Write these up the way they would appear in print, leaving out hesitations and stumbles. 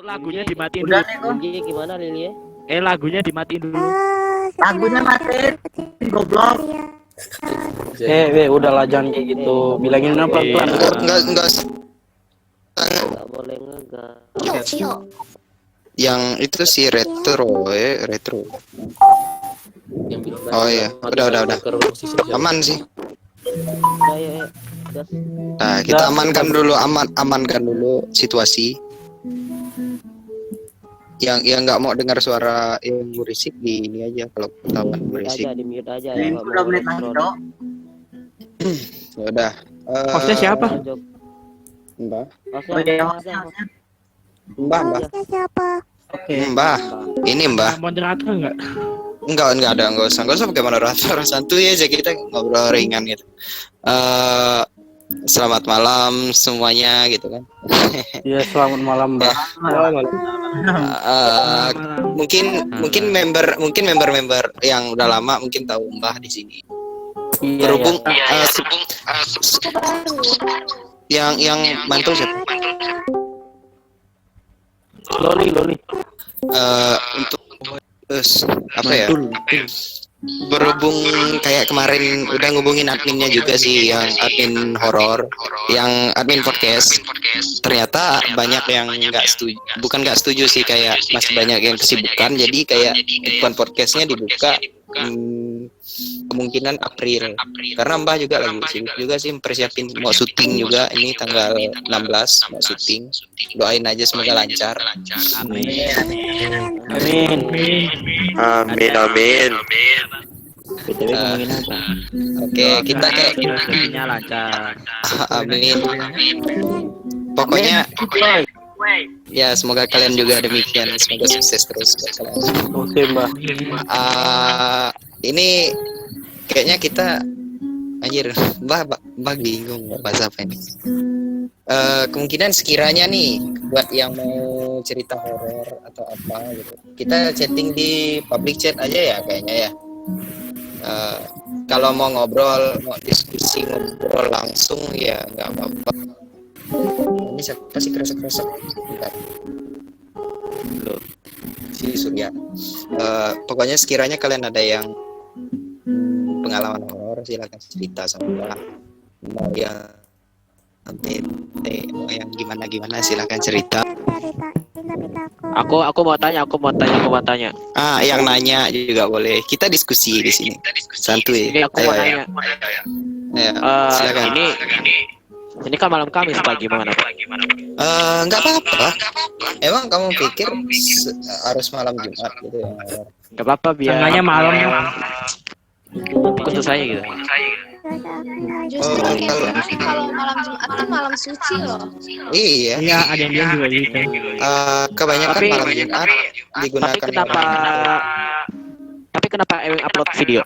Lagunya dimatiin Udah dulu. nih kok. Gimana Lili? Lagunya dimatiin dulu. Lagunya matiin. Goblok. Udahlah jangan kayak gitu. Bilangin apa pelan. Enggak Enggak boleh ngegas. yang itu si retro. Oh iya, udah. Aman sih. Ya. Gas. Nah, kita amankan dulu situasi. Yang nggak mau dengar suara yang berisik di ini aja kalau ketahuan berisik. Di mute aja. Ini udah menit lagi, Dok. Ya udah. Hostnya siapa? Mbah. Oh iya, hostnya. Mbah. Oke. Mbah. Ini Mbah. Moderator enggak? Enggak usah pakai moderator, santuy aja kita ngobrol ringan gitu. Selamat malam semuanya gitu kan. Iya, selamat malam, Mbak. Mungkin member yang udah lama mungkin tahu Mbah di sini. Iya, Berhubung yang mantul siapa? Loli. Untuk apa ya? Berhubung kayak kemarin udah ngubungin adminnya juga sih, yang admin horor, yang admin podcast. Ternyata banyak yang bukan nggak setuju sih, kayak masih banyak yang kesibukan, jadi kayak bukan podcastnya dibuka kemungkinan April, karena Mbah juga lagi sibuk juga sih persiapin mau syuting juga, ini tanggal 16 mau syuting. Doain aja semoga lancar. Amin. BTW ngomongin apa? Oke, kita kayak Syutingnya lancar. amin. Pokoknya ya semoga kalian juga demikian, semoga sukses terus buat kalian. Oke, Mbak. Ini kayaknya kita anjir, Mbah bingung mau bahas apa ini. Kemungkinan sekiranya nih buat yang mau cerita horor atau apa gitu, kita chatting di public chat aja ya kayaknya ya. Kalau mau ngobrol, mau diskusi ngobrol langsung ya nggak apa-apa. Ini siapa sih keresek-keresek? Si Surya. Pokoknya sekiranya kalian ada yang pengalaman horor, silakan cerita sama mau yang mau yang gimana silakan cerita. Aku mau tanya. Yang nanya juga boleh. Kita diskusi di sini. Santuy. Ini aku mau tanya. Ya, silakan. Ini kan malam Kamis Pak, gimana Pak? Enggak apa-apa. Emang kamu pikir harus malam Jumat gitu ya? Enggak apa-apa biar. Tengahnya malam. Ikut saya gitu. Justru kalau malam Jumat tuh malam suci loh. Iya. Iya, ada yang bilang juga gitu. Kebanyakan malam Jumat digunakan. Tapi kenapa Ewing upload video?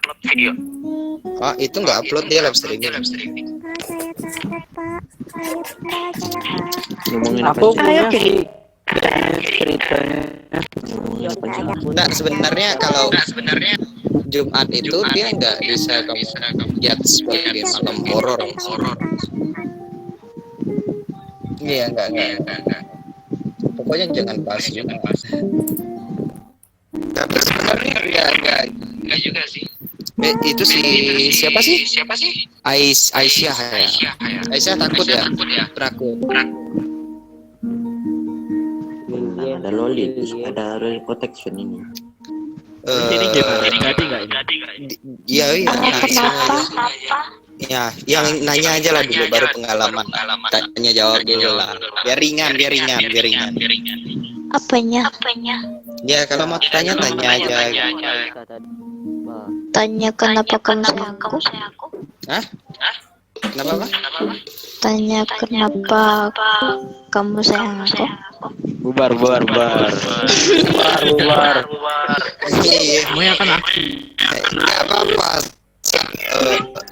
Itu nggak upload, dia live streaming. Ngomongin apa Aku sih? punya ceritanya. Nah, sebenarnya kalau Jumat itu dia nggak bisa kamu lihat sebagai malam horor. Iya, enggak. Pokoknya jangan bahas Jumat. Tapi sebenarnya enggak juga sih. Itu siapa sih? Aisyah ya. Aisyah takut ya? Takut. Ada Loli, ada Loli protection ini. Ini gimana? Jadi nggak ini? Iya. Ya, yang nanya aja lah dulu, baru pengalaman. Tanya jawab dulu lah. Biar ringan. Apanya? Ya, kalau mau tanya aja. Tanya kenapa kamu sayang aku? Hah? Kenapa, Pak? Tanya kenapa kamu sayang aku? Bubar. Iya. Semuanya kan aku. Enggak apa-apa.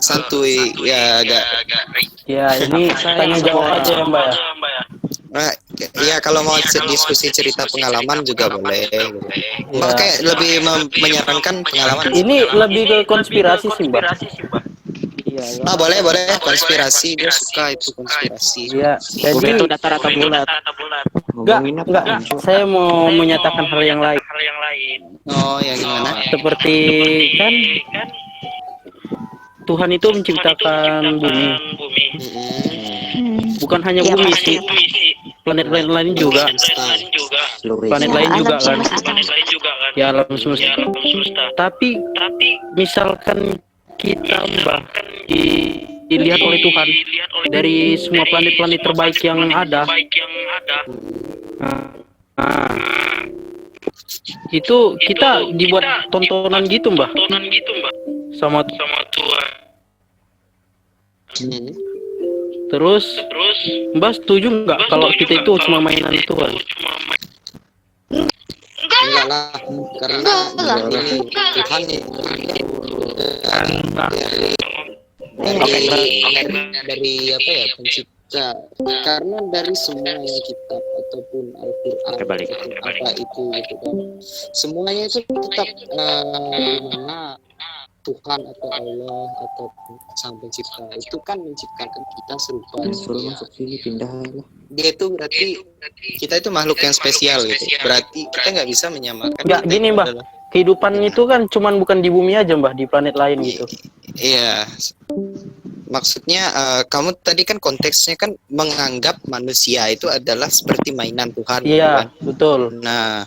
Santuy ya, agak. Ya, ini tanya jawab aja ya, Mbak. Nah, ya kalau mau diskusi cerita pengalaman juga boleh. Mbak kayak lebih menyarankan pengalaman. Ini lebih ke konspirasi sih, Mbak. Iya. Boleh konspirasi, dia suka itu konspirasi. Iya, Bumi itu jadi datar atau bulat? Ngomongin apa? Enggak. Saya mau menyatakan hal yang lain. Oh, yang gimana? Seperti kan Tuhan itu menciptakan bumi. Bukan hanya Ya, bumi pasti. sih, planet-planet lain juga. Seluruh Planet Ya, lain alam juga kan. semesta. Ya alam semesta. Tapi misalkan kita dilihat oleh Tuhan dari semua planet-planet terbaik yang ada. Nah, itu kita dibuat tontonan gitu, Mbak. Sama Tuhan. Terus Mbak setuju nggak kalau kita itu cuma mainan Tuhan? Enggak lah, karena Enggak lah. ini Tuhan dari apa ya pencipta, karena dari semuanya kitab ataupun Al-Quran Kebalik. ataupun apa itu gitu kan, semuanya itu tetap dimana Tuhan atau Allah atau sang pencipta itu kan menciptakan kita serupa Suruh dia. masuk sini pindah lah. Dia itu berarti kita itu makhluk yang spesial gitu, berarti kita nggak bisa menyamakan. Nggak, kita gini, itu Mbak. adalah- Kehidupan itu kan cuman bukan di bumi aja, Mbak, di planet lain gitu. Iya, maksudnya kamu tadi kan konteksnya kan menganggap manusia itu adalah seperti mainan Tuhan. Iya, kan? betul. Nah,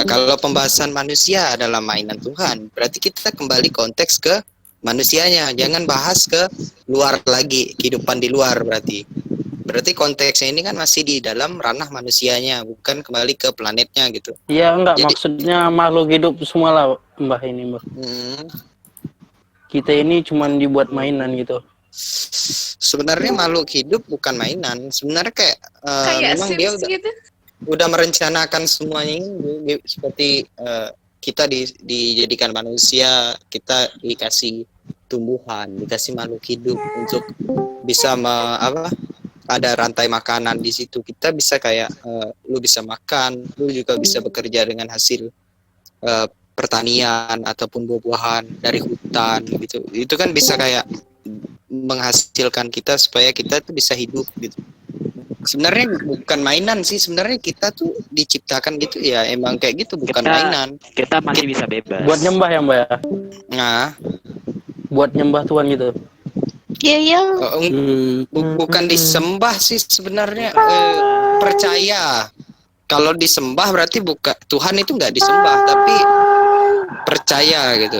kalau pembahasan manusia adalah mainan Tuhan, berarti kita kembali konteks ke manusianya, jangan bahas ke luar lagi, kehidupan di luar berarti konteksnya ini kan masih di dalam ranah manusianya, bukan kembali ke planetnya gitu. Iya, enggak, Jadi- maksudnya makhluk hidup semua lah, Mbak, ini, Mbak. Kita ini cuman dibuat mainan gitu. Sebenarnya makhluk hidup bukan mainan, sebenarnya kayak, Kayak memang dia Sims gitu. udah merencanakan semuanya ini seperti kita dijadikan manusia, kita dikasih tumbuhan, dikasih makhluk hidup untuk bisa ada rantai makanan di situ. Kita bisa kayak lu bisa makan, lu juga bisa bekerja dengan hasil pertanian ataupun buah-buahan dari hutan gitu. Itu kan bisa kayak menghasilkan kita supaya kita tuh bisa hidup gitu. Sebenarnya bukan mainan sih, sebenarnya kita tuh diciptakan gitu ya, emang kayak gitu, bukan mainan. Kita masih bisa bebas. Buat nyembah ya, Mbak, ya? Nah, Buat nyembah Tuhan gitu. Iya. bukan disembah sih sebenarnya, percaya. Kalau disembah berarti bukan Tuhan itu nggak disembah, tapi percaya gitu.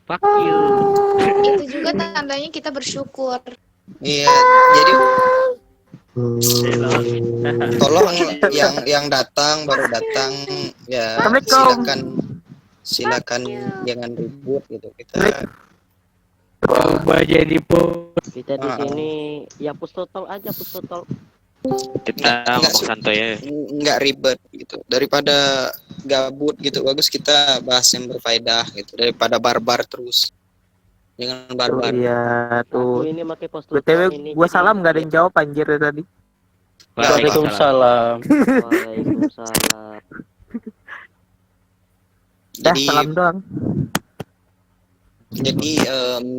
Fuck you. Itu juga tandanya kita bersyukur. Iya, jadi tolong yang datang baru datang ya, silakan jangan ribut gitu. Kita Coba jadi Kita di sini ya push total aja, push total. Kita Nggak, ngomong santai ya. nggak ribet gitu, daripada gabut gitu, bagus kita bahas yang berfaedah gitu daripada barbar terus. Jangan barbar. Iya Aku tuh. ini pakai post total BTW ini. gua jadi- salam gak ada yang jawab anjir dari tadi. Waalaikumsalam. Waalaikumsalam. Dah Jadi salam doang.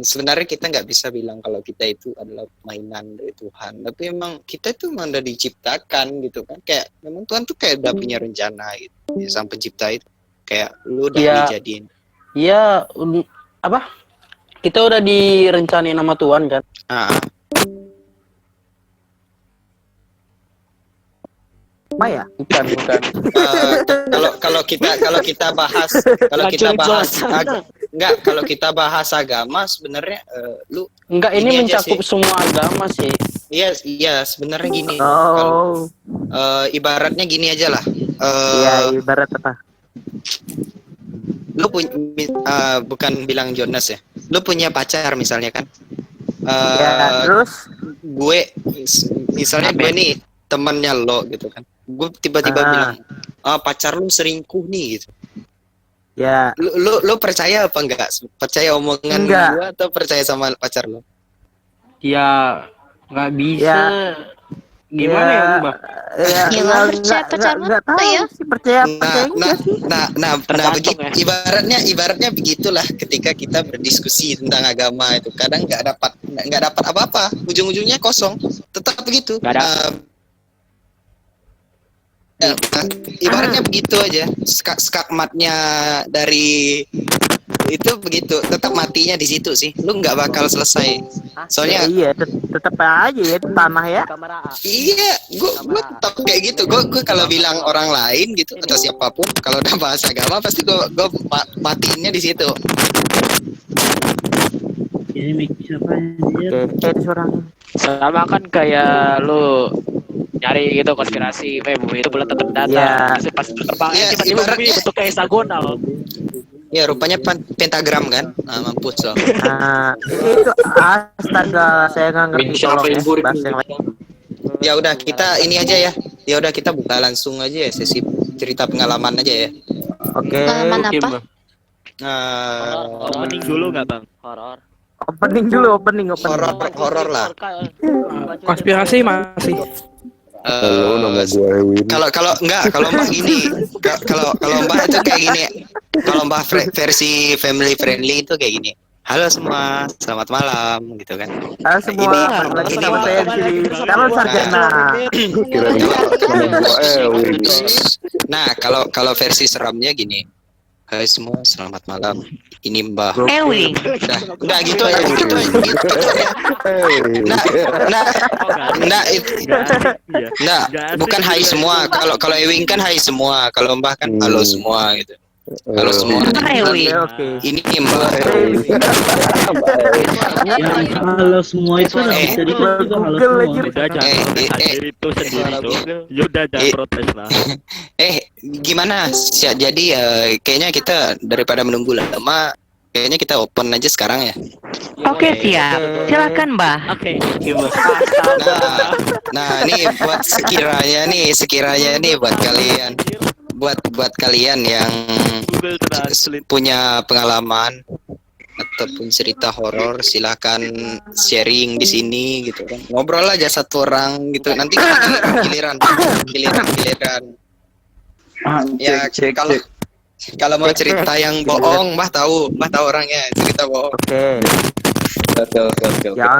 sebenarnya kita nggak bisa bilang kalau kita itu adalah mainan dari Tuhan, tapi emang kita itu memang udah diciptakan gitu kan, kayak memang Tuhan tuh kayak udah punya rencana gitu. Ya, sang pencipta itu kayak lu udah Iya. dijadiin. Iya, apa? Kita udah direncanain sama Tuhan kan? Ah, Apa ya? Bukan. kalau kita bahas kalau kita bahas agama sebenarnya lu Enggak, ini Ini aja mencakup semua agama sih. iya sebenarnya gini. Oh. Ibaratnya gini aja lah. Iya, ibarat apa? Lu punya bukan bilang Jonas ya. Lu punya pacar misalnya kan. Ya, terus Gue misalnya gue nih temannya lo gitu kan. Gue tiba-tiba bilang, pacar lu selingkuh nih gitu. ya Lu percaya apa enggak? Percaya omongan Enggak. gue atau percaya sama pacar lu? Ya, nggak bisa. Ya. Gimana ya, Mbak? Ya, Gimana percaya pacar lu? Enggak tahu Ya? sih percaya Nah, enggak sih. Tergantung begitu. Ibaratnya begitulah ketika kita berdiskusi tentang agama itu kadang nggak dapat apa-apa, ujung-ujungnya kosong, tetap begitu. Nggak ada. Ya, ibaratnya begitu aja. Skakmatnya dari itu begitu, tetap matinya di situ sih. Lu nggak bakal selesai. Soalnya Iya, tetap aja ya di tanah ya. Kamera A. iya, gua tetap kayak gitu. Gua kalau bilang orang lain gitu atau siapapun, kalau udah bahas agama pasti gua matiinnya di situ. Oke, suaranya. Sama kan kayak lu nyari gitu konspirasi bumi itu bulan tetap datang. Iya. Terus pas terbang Iya, tiba-tiba bumi ibaratnya- bentuknya heksagonal. Ya rupanya pentagram kan. Nah, mampus loh. Nah, itu astaga, saya nggak ngerti tolong ya bahasa yang lain. Ya udah kita ini aja ya. Ya udah kita buka langsung aja ya sesi cerita pengalaman aja ya. Oke, Pengalaman apa? Opening dulu nggak bang? Horor. opening dulu, opening. Horor lah. Konspirasi masih. Kalau Mbak gini, kalau Mbak itu kayak gini, kalau Mbak versi family friendly itu kayak gini. Halo semua, selamat malam gitu kan. Halo semua, lagi sama saya di sini. Calon sarjana. Nah, kalau versi seramnya gini. Hai semua, selamat malam. Ini Mbah. Ewi. Udah gitu ya, gitu aja. Nah, bukan hai semua. Kalau Ewing kan hai semua. Kalau Mbah kan halo semua gitu. Halo semua. Ewi. Oke. Ini Mbah. Halo semua itu bisa dibilang halo Google semua. aja. Udah jangan hadir itu sendiri tuh. Yaudah jangan protes lah. Gimana? Jadi kayaknya kita daripada menunggu lama, kayaknya kita open aja sekarang ya. Oke, siap. Silakan, Mbah. Oke. Nah, ini buat sekiranya nih buat kalian yang Google Translate. punya pengalaman ataupun cerita horor, silakan sharing di sini gitu kan. Ngobrol aja satu orang gitu. Nanti giliran. Ya, kalau mau cerita yang bohong, Mbah tahu orangnya, cerita bohong. Oke. Ya,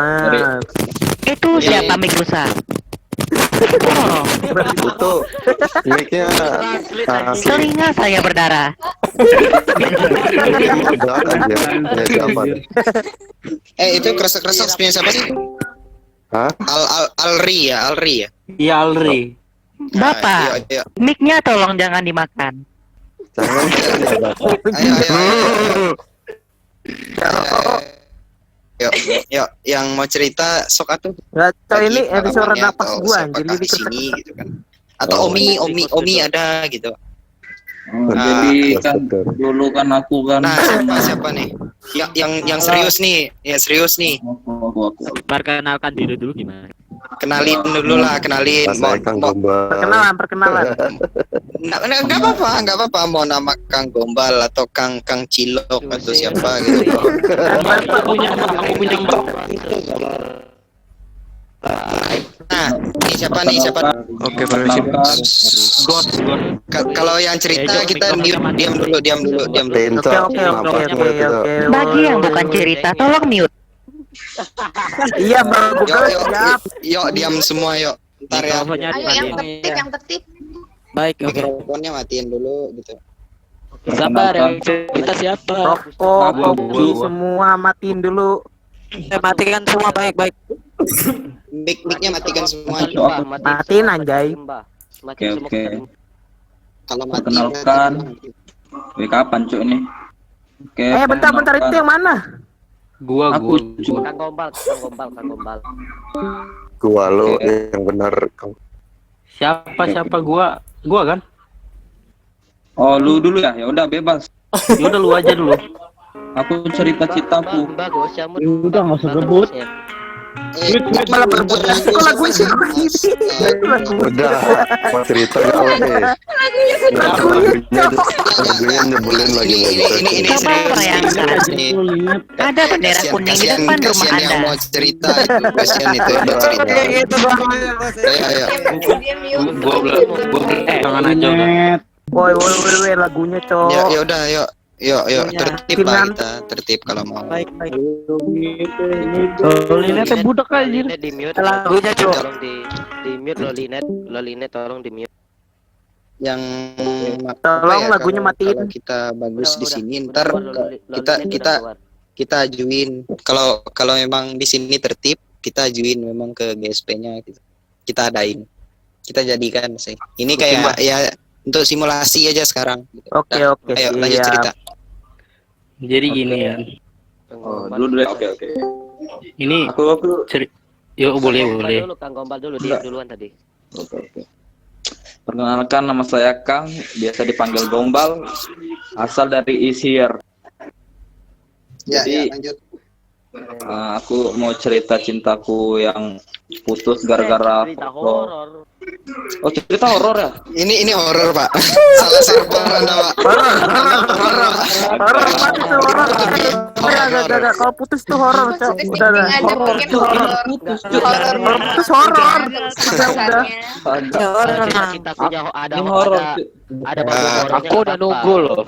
Itu siapa Mikusa? Oh, Itu mic-nya telinga saya berdarah. Itu kresek-kresek punya siapa sih? Hah? Alri ya. Iya, Alri. Bapak, Ayo. mic-nya tolong jangan dimakan. Jangan Yuk, yang mau cerita sok atuh. nggak tahu ini Bagi episode pengalamannya napas atau gua siapakah jadi di sini gitu kan. Atau Omi ada gitu. Jadi kan dulu kan aku kan. Nah, siapa nih? Yang serius nih. Ya serius nih. Perkenalkan diri dulu gimana? Kenalin dulu lah, kenalin. saya Kang Gombal. perkenalan. Enggak apa-apa mau nama Kang Gombal atau Kang Cilok atau siapa gitu. Nah, ini siapa nih? Oke, permisi. Kalau yang cerita kita diam dulu. Pintu. Oke. Bagi yang bukan cerita, tolong mute. Iya, Bang Google siap. Yuk, diam semua yuk. Ntar ya. Mikrofonnya Ayo yang dimatiin. tertib, yang tertib. Baik, oke. Mikrofonnya matiin dulu gitu. Sabar, yang cerita siapa? Rokok, kopi semua matiin dulu. Matikan semua baik-baik. Mic-nya matikan semua. Matiin, anjay. Oke. Kalau mati Perkenalkan. Kapan cuk ini? Oke. Bentar itu yang mana? Gua. Kang Gombal. Gua lo yang benar. Siapa gua? Gua kan? Oh, lu dulu ya? Ya udah bebas. Ya udah lu aja dulu. Aku cerita-ceritaku. Bagus ya. Udah nggak usah rebut. Malah berebut. Kok lagu ini? Udah, mau cerita gak nih? Lagunya nyebelin lagi. Ini Coba bayangkan, ada bendera kuning di depan rumah kasihan yang Anda. mau cerita itu, kasihan itu yang mau cerita. Ayo. Gua tangan aja udah. Woi, lagunya, Cok. Ya udah, yuk tertib lah kita, tertib kalau mau. Baik. Ini teh budak aja. Di mute. Lagunya, Cok. Tolong di mute lo Linet tolong di mute. yang Tolong apa ya, lagunya kalau matiin. kita bagus di Udah, sini udah ntar keluar, kita Lolin kita udah keluar. kita ajuin kalau memang di sini tertib kita ajuin memang ke GSP-nya gitu. Kita adain. Kita jadikan sih. Ini Oke, kayak Mbak. ya untuk simulasi aja sekarang. Oke, Dah, oke, ayo lanjut siap. cerita. Jadi gini ya. Oh, dulu ya. Oke. Ini Aku yuk boleh. Dulu Kang Gombal dulu dia duluan tadi. Oke. Perkenalkan, nama saya Kang, biasa dipanggil Gombal, asal dari Isir. Jadi lanjut. aku mau cerita cintaku yang putus gara-gara cerita foto. horor. Oh, cerita horor ya? Ini horor, Pak. Salah server Anda, Pak. Horor banget itu horor. Enggak. Kalau putus tuh horor, Cok. Udah. Horor. Putus horor. Udah. Kita punya ada Ini horor. ada babu horornya. Aku udah nunggu loh.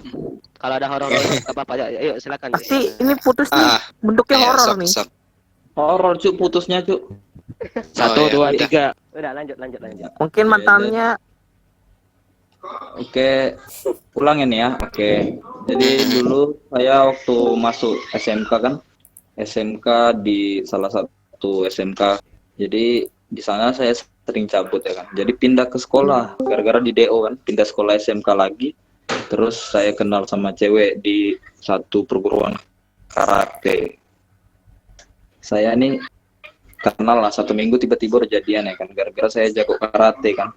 Kalau ada horor enggak apa-apa. Ayo silakan. Pasti ini putus nih. Bentuknya Ayo, horor sok, nih. sok. Horor, Cuk, putusnya, Cuk. 1, ya, 2, udah. 3. Udah lanjut. Mungkin mantannya Oke, ulangin ya. Oke. Jadi dulu saya waktu masuk SMK kan, SMK di salah satu SMK. Jadi di sana saya sering cabut ya kan. Jadi pindah ke sekolah gara-gara di DO kan, pindah sekolah SMK lagi. Terus saya kenal sama cewek di satu perguruan karate. Saya nih kenal lah 1 minggu tiba-tiba udah jadian ya kan, gara-gara saya jago karate kan.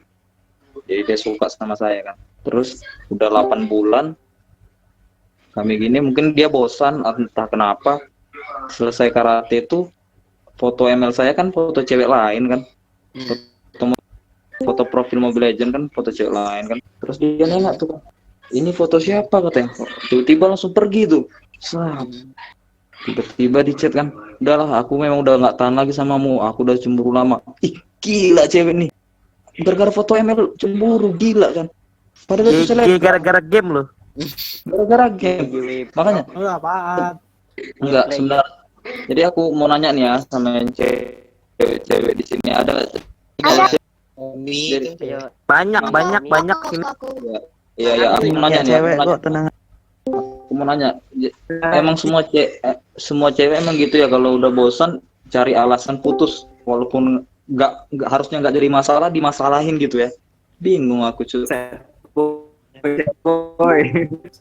Jadi dia suka sama saya kan. Terus udah 8 bulan kami gini, mungkin dia bosan entah kenapa. Selesai karate itu foto ML saya kan foto cewek lain kan. Foto profil Mobile Legend kan foto cewek lain kan. Terus dia nanya tuh, ini foto siapa katanya. Tiba-tiba langsung pergi tuh. Tiba-tiba di chat kan, udahlah aku memang udah nggak tahan lagi samamu, aku udah cemburu lama. Ih, gila cewek nih, gara-gara foto ML cemburu, gila kan. Padahal itu seleb, gara-gara game loh. gara-gara game. Makanya enggak sebenarnya. Jadi aku mau nanya nih ya sama yang cewek-cewek di sini, ada Ini Banyak sini. Iya, aku mau nanya nih, aku mau nanya, emang semua cewek emang gitu ya, kalau udah bosan cari alasan putus, walaupun nggak harusnya nggak jadi masalah, dimasalahin gitu ya. Bingung aku, cuy.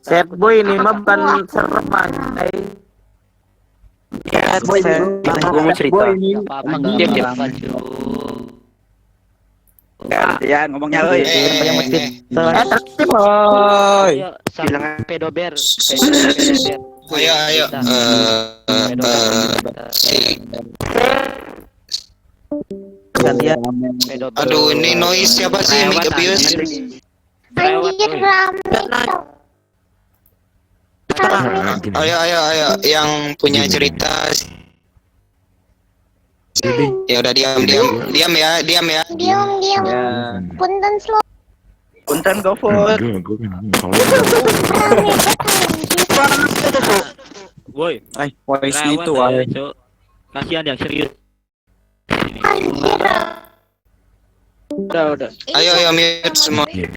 Sad boy ini mah bukan serem aja. Gue mau cerita. Apa-apa. Ya ngomongnya euy. Tertib. Ayo, pedober. ayo. Aduh, ini noise siapa sih? Mic abuse. Ayo, yang punya cerita. Ya udah diam ya. Punten slow. Punten GoFood. Woi, Voice itu kasihan yang serius. Udah. Ayo mute semua. Mute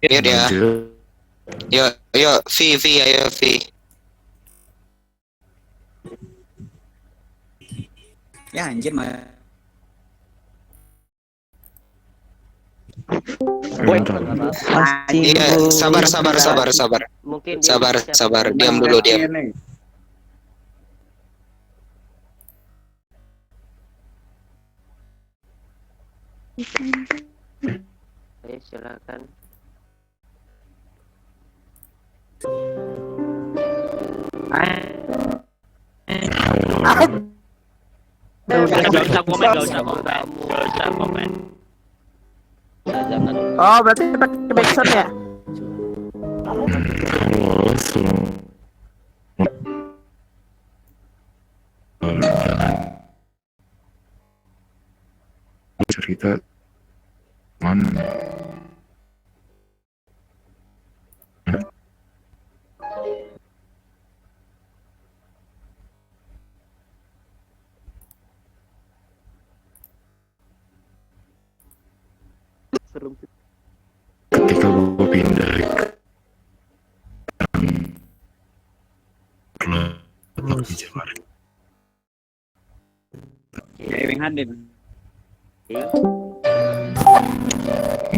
ya. Yo, V, ayo V. Ya anjir mah. Iya, sabar. Mungkin Sabar. Diam dulu. Ayo silakan. Gak usah komen. Jangan. Oh, berarti pakai backsound ya? Cerita mana? ketika gue pindah klub di Jakarta. Ewing Hadin.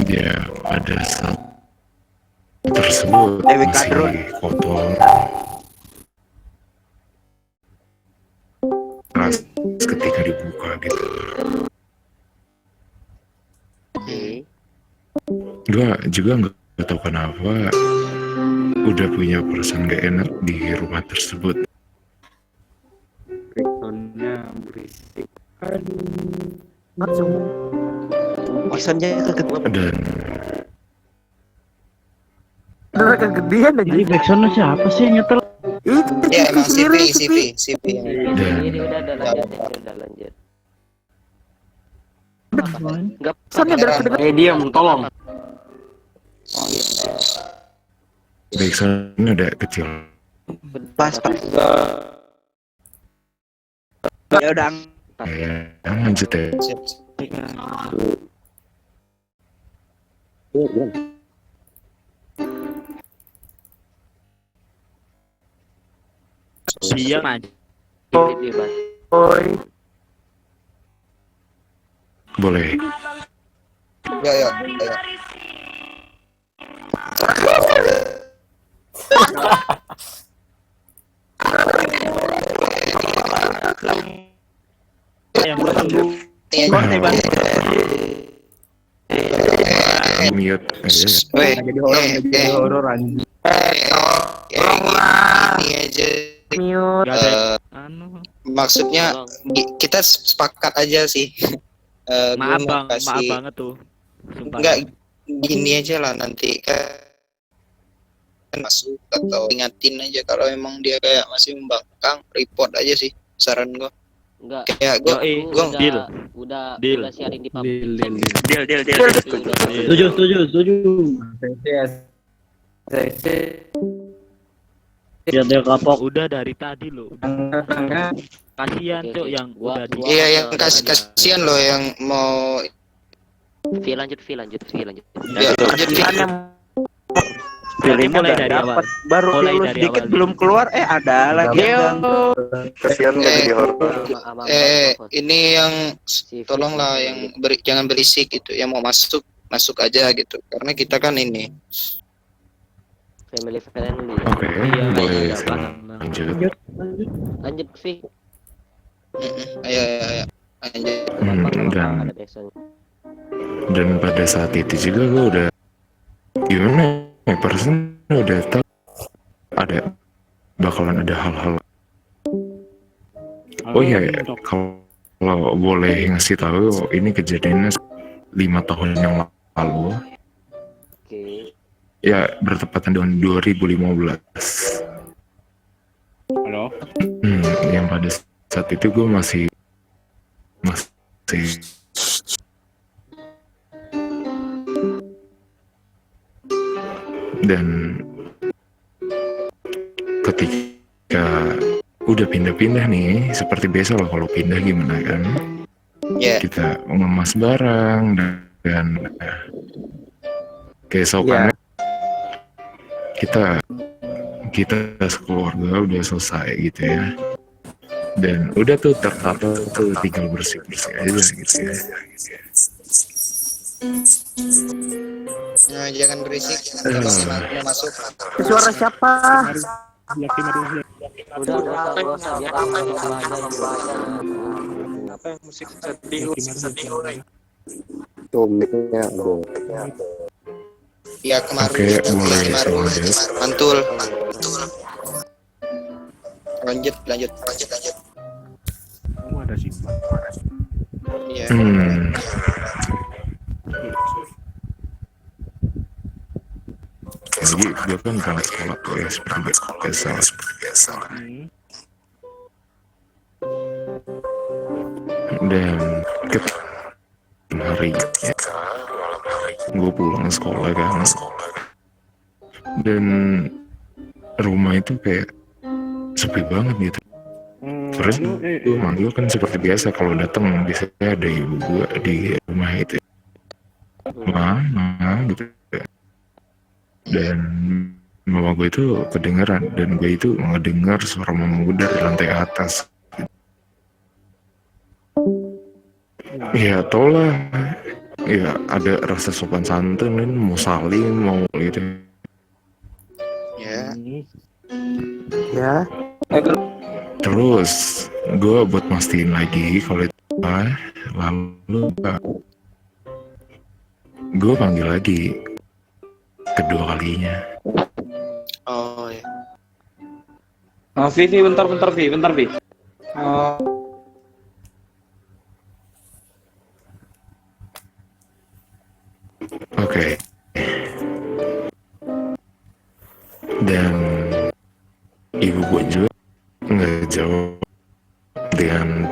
Ya pada saat tersebut masih kotor, keras ketika dibuka gitu. Gue juga nggak tahu kenapa udah punya perasaan gak enak di rumah tersebut. Backsoundnya berisik. Kosannya kegedean. Dan Udah kegedean aja. Jadi backsoundnya siapa sih yang nyetel? Itu Ya emang sendiri, CV. Ini udah lanjut. Enggak Soalnya biar kedengeran. Diam, tolong. backsoundnya udah kecil. Pas. Ya udah. Lanjut ya. Diam aja. Oi. Boleh. Ya. Mute aja. Jadi horor anjing. Ini aja. Mute. Maksudnya kita sepakat aja sih. Maaf banget tuh. Sumpah. Enggak gini aja lah, nanti kan masuk atau ingatin aja kalau emang dia kayak masih membangkang, report aja sih saran gua. Enggak. Kayak gua udah sharing di publik. Deal. Setuju. Ya dia kapok. Udah dari tadi loh. Kasihan cok yang udah di. Iya, yang kasihan loh yang mau. Lanjut. Ya, lanjut. Jadi mulai dari awal. Baru Mulai lulus dari dikit awal. belum keluar ada lagi yang Kasihan nggak jadi horor. Ini yang tolonglah yang jangan berisik gitu. Yang mau masuk aja gitu. Karena kita kan ini. Family friendly. Oke, Iya, boleh iya, saya lanjut. Lanjut Vi. Ayo. Lanjut. Ada backsound. Dan pada saat itu juga gue udah gimana ya, perasaan udah tahu bakalan ada hal-hal. Oh iya, kalau boleh ngasih tahu, ini kejadiannya 5 tahun yang lalu. Oke. Ya, bertepatan dengan 2015. Halo. Yang pada saat itu gue masih dan ketika udah pindah-pindah nih, seperti biasa lah kalau pindah gimana kan, kita ngemas barang dan keesokannya kita sekeluarga udah selesai gitu ya, dan udah tuh tertata tuh, tinggal bersih-bersih aja gitu ya. Nah, jangan berisik, nanti mau masuk. Suara siapa? Udah gak usah biar Apa yang musik sedih Ya kemarin. Oke, boleh Mantul. Lanjut. Ada sih. Iya. Jadi gue kan berangkat sekolah tuh ya, seperti biasa. Dan hari gue pulang sekolah kan, dan rumah itu kayak sepi banget gitu. Terus gue manggil kan seperti biasa, kalau datang biasanya ada ibu gue di rumah itu. mama gitu. Dan mama gue itu kedengeran, dan gue itu ngedengar suara mama gue dari lantai atas. Ya tau lah, ya ada rasa sopan santun kan, mau salim mau gitu. Ya. Terus gue buat mastiin lagi kalau itu apa, lalu gue panggil lagi kedua kalinya. Oh ya. Vivi, bentar, Vi. Oke. Dan ibu gue juga nggak jawab dengan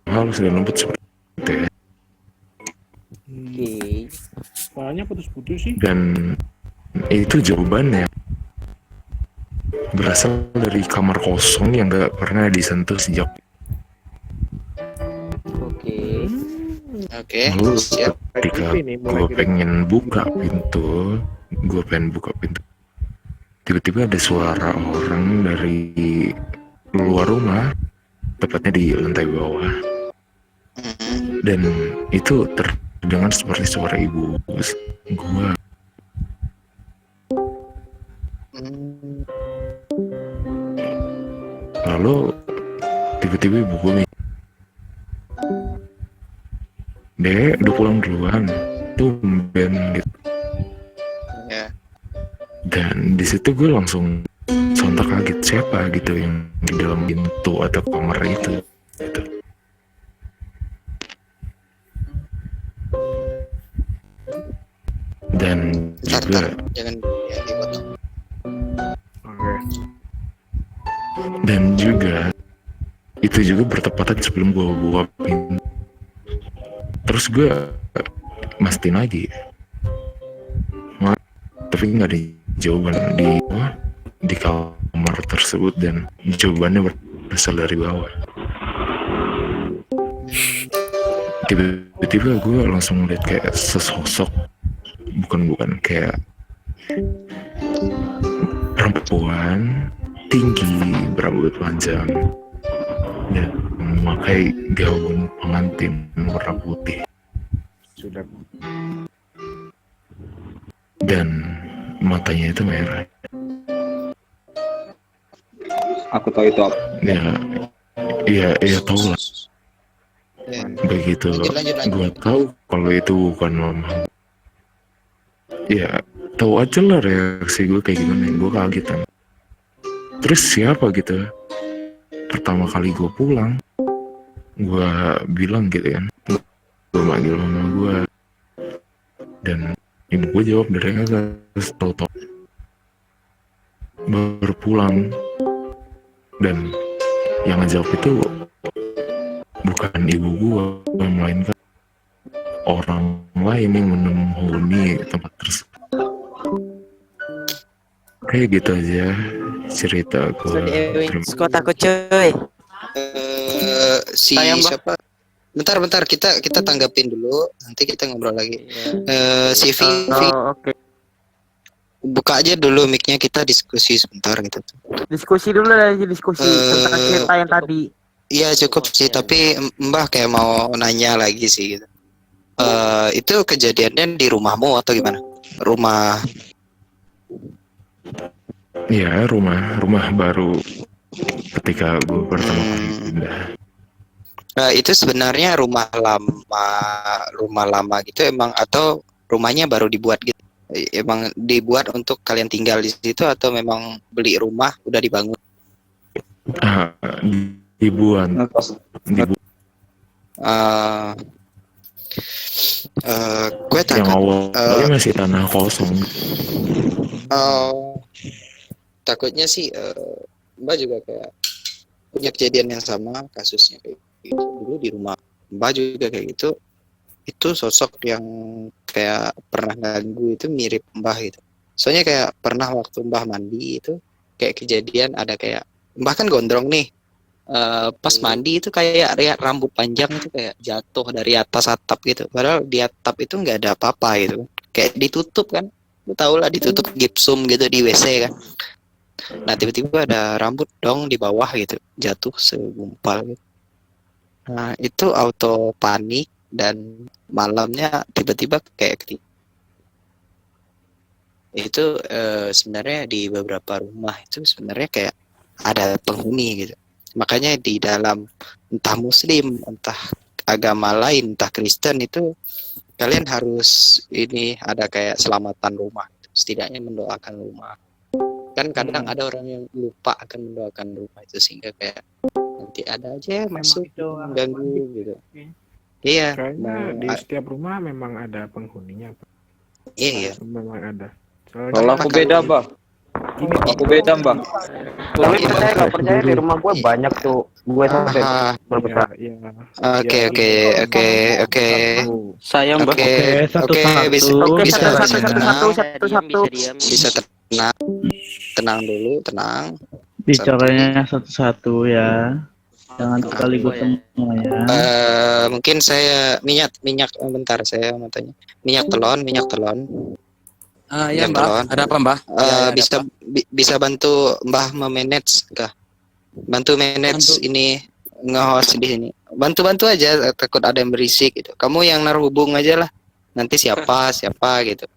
halus dan lembut seperti itu ya. Oke. Soalnya putus-putus sih. Dan itu jawabannya berasal dari kamar kosong yang gak pernah disentuh sejak. Oke. Lalu Siap. ketika gue pengen buka pintu, tiba-tiba ada suara orang dari luar rumah, tepatnya di lantai bawah. Dan itu terdengar seperti suara ibu gue. Lalu tiba-tiba ibu gue mikir, Dek, udah pulang duluan, tumben gitu. Ya. Dan di situ gue langsung sontak kaget, siapa gitu yang di dalam pintu atau kamar itu gitu. Dan juga Jangan ya, dipotong. dan juga itu juga bertepatan sebelum gue buka pintu. Terus gue mastiin lagi, tapi nggak ada jawaban di kamar tersebut, dan jawabannya berasal dari bawah. Tiba-tiba gue langsung lihat kayak sesosok, bukan kayak perempuan tinggi berambut panjang dan memakai gaun pengantin warna putih. Sudah. Dan matanya itu merah. Aku tahu itu apa. Iya tahu lah. Begitu gue tahu kalau itu bukan mama. Ya tahu aja lah reaksi gue kayak gimana. Gue kaget kan. Terus siapa gitu? Pertama kali gue pulang, gue bilang gitu kan, gue manggil mama gue, dan ibu gue jawab dari atas, tau-tau baru pulang. Dan yang ngejawab itu bukan ibu gue, melainkan orang lain yang menemui tempat tersebut. Kayak gitu aja cerita gue. Kotaku cuy. Siapa? Bentar, kita tanggapin dulu, nanti kita ngobrol lagi. Si Vivi, Oke. buka aja dulu mic-nya, kita diskusi sebentar gitu. Diskusi dulu lah, diskusi tentang cerita yang tadi. Iya cukup sih, tapi Mbah kayak mau nanya lagi sih gitu. Itu kejadiannya di rumahmu atau gimana? Rumah? Iya, rumah baru ketika gue pertama kali pindah. Itu sebenarnya rumah lama gitu emang, atau rumahnya baru dibuat gitu? Emang dibuat untuk kalian tinggal di situ, atau memang beli rumah udah dibangun? Dibuat. Gue takut. Yang awalnya masih tanah kosong. Takutnya sih Mbak juga kayak punya kejadian yang sama, kasusnya kayak gitu. Dulu di rumah Mbak juga kayak gitu. Itu sosok yang kayak pernah ganggu itu mirip Mbah gitu. Soalnya kayak pernah waktu Mbah mandi itu kayak kejadian ada kayak Mbah kan gondrong nih. pas mandi itu kayak rambut panjang itu kayak jatuh dari atas atap gitu. Padahal di atap itu nggak ada apa-apa gitu. Kayak ditutup kan. Lu tau lah ditutup gipsum gitu di WC kan. Nah tiba-tiba ada rambut dong di bawah gitu. Jatuh segumpal gitu. Nah itu auto panik dan malamnya tiba-tiba kayak itu sebenarnya di beberapa rumah itu sebenarnya kayak ada penghuni gitu. Makanya di dalam entah Muslim, entah agama lain, entah Kristen itu kalian harus ini ada kayak selamatan rumah. Setidaknya mendoakan rumah. Kan kadang ada orang yang lupa akan mendoakan rumah itu sehingga kayak nanti ada aja yang masuk mengganggu gitu. Iya. Kayaknya di setiap rumah memang ada penghuninya, Pak. Iya. Memang ada. Kalau aku beda, Mbak. Aku beda, Mbak. Tapi saya nggak percaya di rumah gue banyak tuh. Gue sampai berbesar. Oke. Saya Mbak. Oke, bisa tenang dulu, tenang. Bicaranya satu-satu ya. Jangan sekaligus semua ya. Mungkin saya minyak bentar saya mau tanya. Minyak telon. Iya Mbak, ada apa Mbak? Bisa bantu Mbah memanage kah? Bantu manage ini nge-host di sini. Bantu aja, takut ada yang berisik gitu. Kamu yang naruh hubung aja lah. Nanti siapa gitu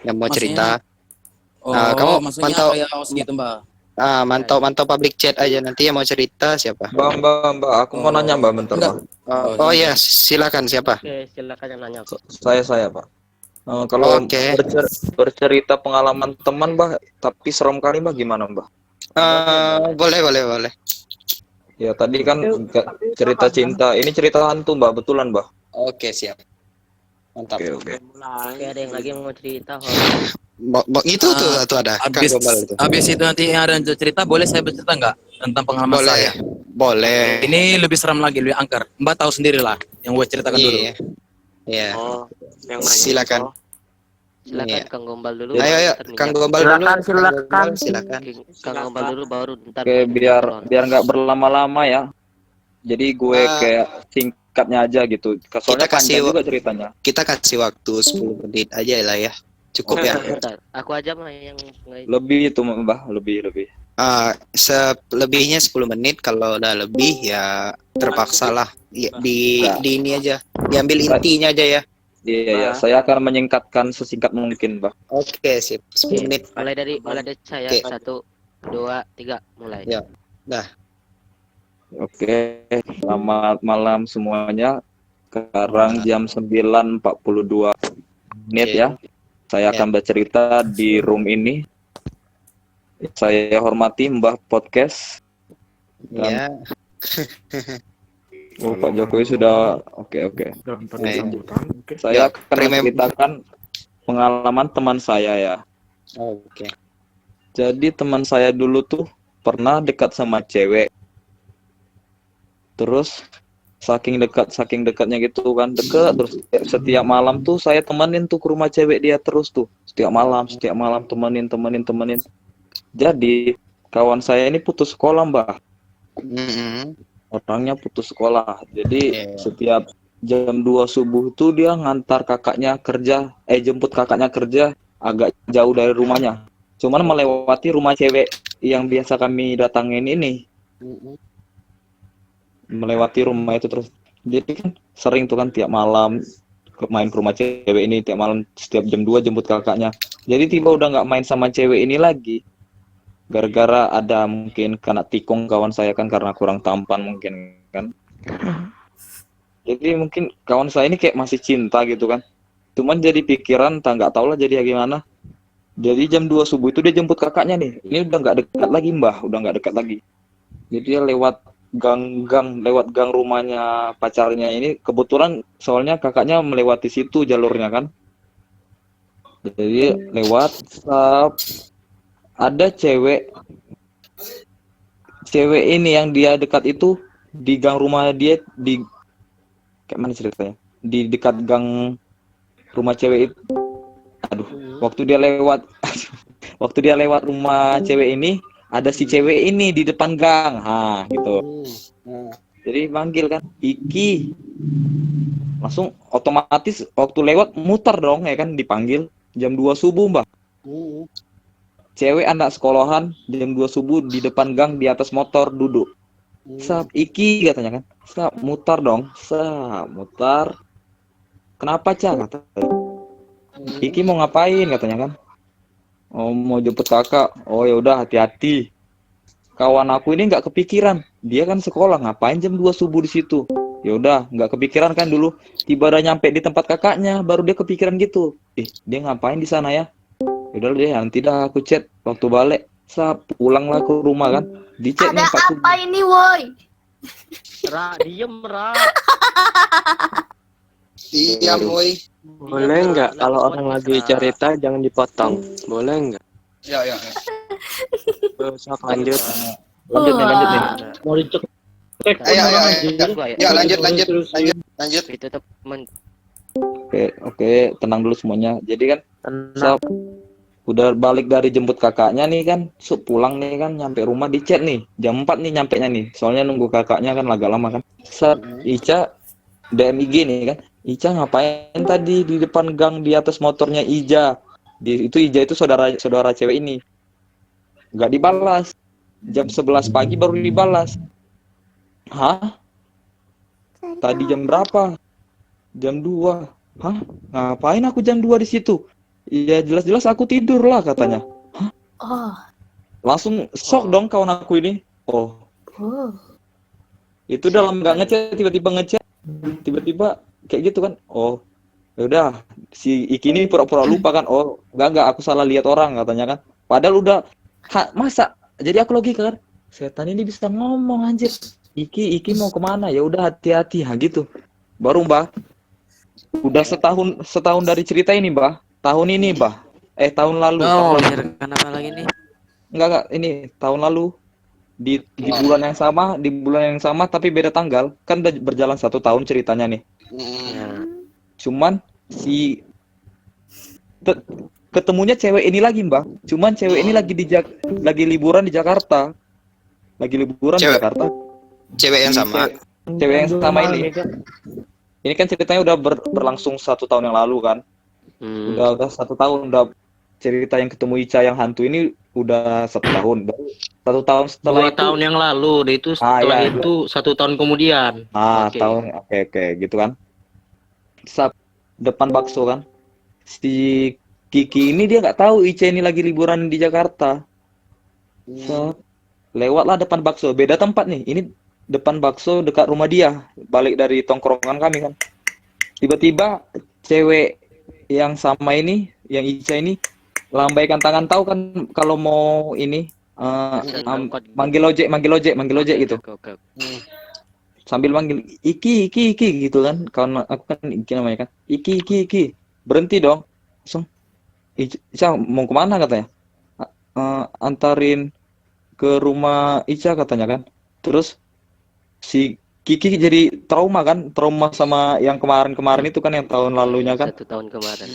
yang mau cerita. Kamu mantau gitu Mbak. Mantau public chat aja, nanti yang mau cerita siapa? Mbak, aku mau nanya Mbak bentar, Mbak. Oh iya, silakan siapa? Oke, silakan yang nanya. Saya Pak. Kalau bercerita pengalaman teman, Mbak, tapi serem kali, Mbak, gimana, Mbak? Boleh. Ya, tadi kan cerita cinta. Ini cerita hantu, Mbak, betulan, Mbak. Oke, siap. Mantap. Oke. Ada yang lagi mau cerita? Itu tuh ada. Habis itu nanti yang ada cerita, boleh saya bercerita nggak tentang pengalaman saya? Boleh. Ini lebih seram lagi, lebih angker. Mbak tahu sendiri lah yang gue ceritakan dulu. Iya. Yang silakan. Silakan Kang Gombal dulu. Ayo, Kang Gombal dulu. Silakan. Kang Gombal dulu baru ntar. Oke, biar nggak berlama-lama ya. Jadi gue kayak singkatnya aja gitu. Soalnya panjang juga ceritanya. Kita kasih waktu 10 menit aja lah ya. Cukup ya. Aku aja mah yang lebih itu Mbah, lebih. Selebihnya 10 menit, kalau udah lebih ya terpaksa lah di ini aja. Diambil intinya aja ya. Iya, saya akan menyingkatkan sesingkat mungkin, Mbah. Oke, sip. 10 menit. Mulai dari saya. 1, 2, 3, mulai. Ya. Dah. Oke, selamat malam semuanya. Sekarang jam 9.42 menit ya. Saya akan bercerita di room ini. Saya hormati Mbah Podcast. Ya. Pak Jokowi sudah oke. Saya akan menceritakan pengalaman teman saya ya. Oke. Jadi teman saya dulu tuh pernah dekat sama cewek. Terus saking dekatnya gitu kan, dekat terus setiap malam tuh saya temenin tuh ke rumah cewek dia terus tuh. Setiap malam temenin. Jadi kawan saya ini putus sekolah, Mbak. Orangnya putus sekolah. Jadi setiap jam 2 subuh tuh dia ngantar kakaknya kerja, jemput kakaknya kerja agak jauh dari rumahnya. Cuman melewati rumah cewek yang biasa kami datangin ini. Melewati rumah itu terus. Jadi kan sering tuh kan tiap malam main ke rumah cewek ini, tiap malam setiap jam 2 jemput kakaknya. Jadi tiba udah nggak main sama cewek ini lagi. Gara-gara ada mungkin kena tikung kawan saya kan, karena kurang tampan mungkin kan. Jadi mungkin kawan saya ini kayak masih cinta gitu kan. Cuman jadi pikiran nggak tahu lah jadi gimana. Jadi jam 2 subuh itu dia jemput kakaknya nih. Ini udah nggak dekat lagi, Mbah, udah nggak dekat lagi. Jadi dia lewat gang rumahnya pacarnya ini, kebetulan soalnya kakaknya melewati situ jalurnya kan. Jadi lewat ada cewek ini yang dia dekat itu di gang rumah dia, di kayak mana ceritanya, di dekat gang rumah cewek itu. Aduh, waktu dia lewat rumah cewek ini ada si cewek ini di depan gang, gitu. Jadi manggil kan, Iki, langsung otomatis waktu lewat muter dong ya kan, dipanggil jam 2 subuh mbak. Cewek anak sekolahan jam 2 subuh di depan gang di atas motor duduk. Sap, Iki katanya kan, sap, mutar dong, sap, mutar. Kenapa Cak? Kata. Iki mau ngapain katanya kan? Oh mau jemput kakak. Oh ya udah hati-hati. Kawan aku ini nggak kepikiran. Dia kan sekolah, ngapain jam 2 subuh di situ? Ya udah, nggak kepikiran kan dulu. Tiba udah nyampe di tempat kakaknya, baru dia kepikiran gitu. Dia ngapain di sana ya? Ya udah deh, nanti dah aku chat waktu balik. Sap, pulanglah ke rumah kan. Di chat Ada apa ini, woi? Ra, diem Ra. Diam, woi. Boleh nggak kalau orang lagi cerita jangan dipotong? Boleh nggak? Ya. Besok lanjut. Lanjut nih. Mau dicek. Ayo. Ya, lanjut. Itu teman. Oke, tenang dulu semuanya. Jadi kan, Sap, udah balik dari jemput kakaknya nih kan, pulang nih kan, nyampe rumah di chat nih, jam 4 nih nyampe nya nih, soalnya nunggu kakaknya kan agak lama kan. Sap, Ica DM IG nih kan, Ica ngapain tadi di depan gang di atas motornya Ija? Itu Ija itu saudara cewek ini. Nggak dibalas. Jam 11 pagi baru dibalas. Hah? Tadi jam berapa? Jam 2. Hah? Ngapain aku jam 2 di situ? Iya jelas-jelas aku tidur lah katanya. Hah? Oh. Langsung shock dong kawan aku ini. Oh. Itu dalam nggak ngechat, tiba-tiba ngechat. Tiba-tiba kayak gitu kan. Oh. Ya udah, si Iki ini pura-pura lupa kan. Oh, enggak aku salah lihat orang katanya kan. Padahal udah masa. Jadi aku logika kan. Setan ini bisa ngomong anjir. Iki mau kemana? Ya udah hati-hati gitu. Baru Mbah. Udah setahun dari cerita ini, Mbah. Tahun ini, Mbah. Tahun lalu. Kenapa lagi nih? Enggak, ini tahun lalu. Di bulan yang sama tapi beda tanggal. Kan udah berjalan 1 tahun ceritanya nih. Cuman si ketemunya cewek ini lagi, Mbak. Cuman cewek ini lagi liburan di Jakarta. Di Jakarta. Cewek yang sama. Cewek yang sama ini. Ini kan ceritanya udah berlangsung 1 tahun yang lalu kan. Udah 1 tahun udah cerita yang ketemu Ica yang hantu ini udah 1 tahun. 1 tahun setelah 2 tahun yang lalu, itu setelah itu 1 tahun kemudian. Oke, gitu kan. Depan bakso kan. Si Kiki ini dia nggak tahu Ica ini lagi liburan di Jakarta. Lewatlah depan bakso, beda tempat nih. Ini depan bakso dekat rumah dia. Balik dari tongkrongan kami kan. Tiba-tiba cewek yang sama ini, yang Ica ini lambaikan tangan, tahu kan kalau mau ini manggil ojek gitu. Sambil manggil Iki gitu kan. Kawan aku kan Iki namanya kan. Iki. Berhenti dong. Langsung Ica mau kemana katanya? Antarin ke rumah Ica katanya kan. Terus si Kiki jadi trauma sama yang kemarin itu kan, yang tahun lalunya kan. 1 tahun kemarin.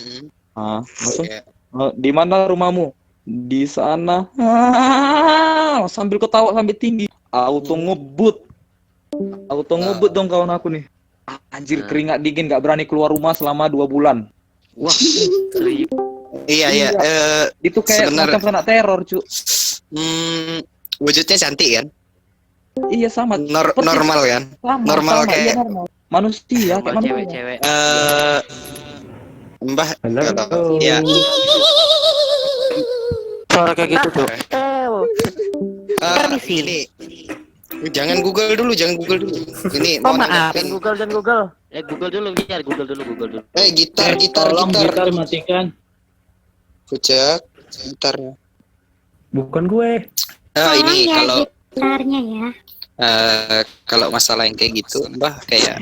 Langsung di mana rumahmu? Di sana. Sambil ketawa sambil tinggi. Auto ngebut dong kawan aku nih. Anjir, keringat dingin, gak berani keluar rumah selama 2 bulan. Wah. Iya. Itu kayak macam kena teror, cu. Wujudnya cantik kan? Iya sama. Normal kan? Normal kayak iya, normal. Manusia kayak manusia. Cewek-cewek. Mbah. Iya. Suara kayak gitu tuh. Ini. Jangan Google dulu. Ini Oh maaf. Jangan Google. Google dulu. Gitar. Gitar matikan. Kucek gitarnya. Bukan gue. Ini kalau Gitarnya ya. kalau masalah yang kayak gitu, Mbah kayak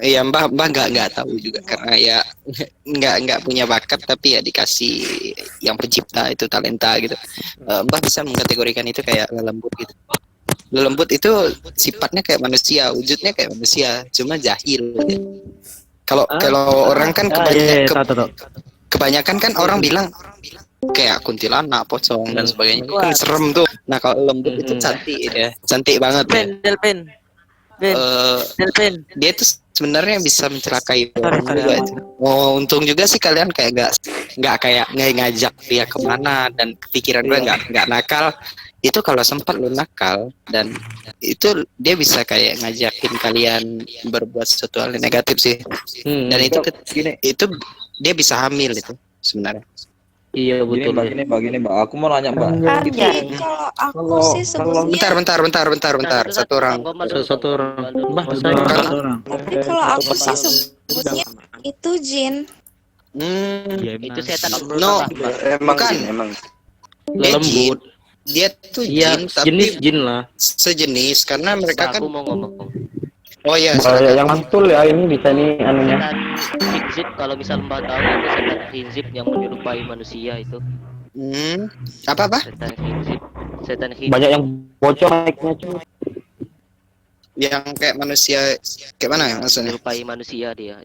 ya Mbah nggak tahu juga, karena ya nggak punya bakat, tapi ya dikasih yang pencipta itu talenta gitu. Mbah bisa mengkategorikan itu kayak lelembut gitu. Lelembut itu sifatnya kayak manusia, wujudnya kayak manusia, cuma jahil. Kalau orang kan kebanyakan kan orang bilang kayak kuntilanak, pocong dan sebagainya itu kan serem tuh. Nah kalau lembut itu cantik ya, cantik banget ya. Delpen. Dia tuh sebenarnya bisa mencelakai orang juga. Oh untung juga sih kalian kayak nggak kayak ngajak dia kemana dan pikiran gue nggak nakal. Itu kalau sempat lu nakal dan itu dia bisa kayak ngajakin kalian berbuat sesuatu hal yang negatif sih. Dan itu dia bisa hamil itu sebenarnya. Iya betul. Begini, Mbak. Aku mau nanya, Mbak. Tapi kalau aku sih sebutnya. Bentar. Satu orang. Mbah, saya Tapi kalau aku sih sebutnya itu jin. Itu setan. No, bukan. lembut. Dia tuh Iya, jin, tapi jenis jin lah. sejenis karena mereka kan. Aku mau ngomong. Oh iya. Yang mantul ya ini bisa nih anunya. Setan Hinzib, kalau misal Mbak tahu itu setan Hinzib yang menyerupai manusia itu. Apa? Setan Hinzib. Banyak yang bocor mic-nya cuy. Yang kayak manusia kayak mana ya maksudnya? Menyerupai manusia dia.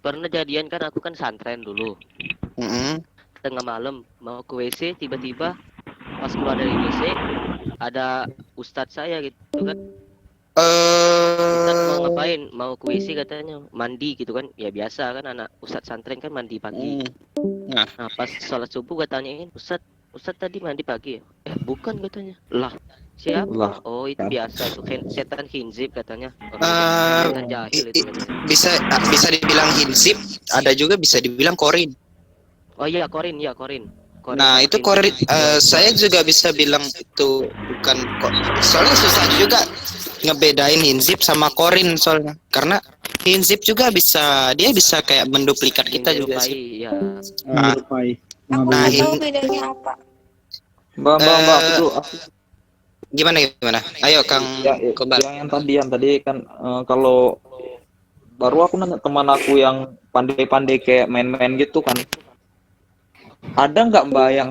Pernah jadian kan, aku kan santren dulu. Tengah malam mau ke WC, tiba-tiba pas keluar dari WC ada ustadz saya gitu kan. Ustadz mau ngapain? Mau ke WC katanya, mandi gitu kan. Ya biasa kan anak ustadz santren kan mandi pagi. Nah pas sholat subuh gue tanyain, Ustadz tadi mandi pagi ya? Bukan katanya. Lah siapa? Oh itu biasa tuh setan Hinzib katanya. Setan jahil itu. Bisa dibilang Hinzib, ada juga bisa dibilang Korin. Oh iya Korin. Nah itu Korin, saya juga bisa bilang itu bukan kok. Soalnya susah juga ngebedain Hinzib sama Korin soalnya. Karena Hinzib juga bisa kayak menduplikat kita juga sih. Iya. Aku nggak tahu bedanya apa. Mbak, aku Gimana? Ayo Kang Kobal. Yang tadi kan kalau baru aku nanya teman aku yang pandai-pandai kayak main-main gitu kan. Ada nggak Mbak yang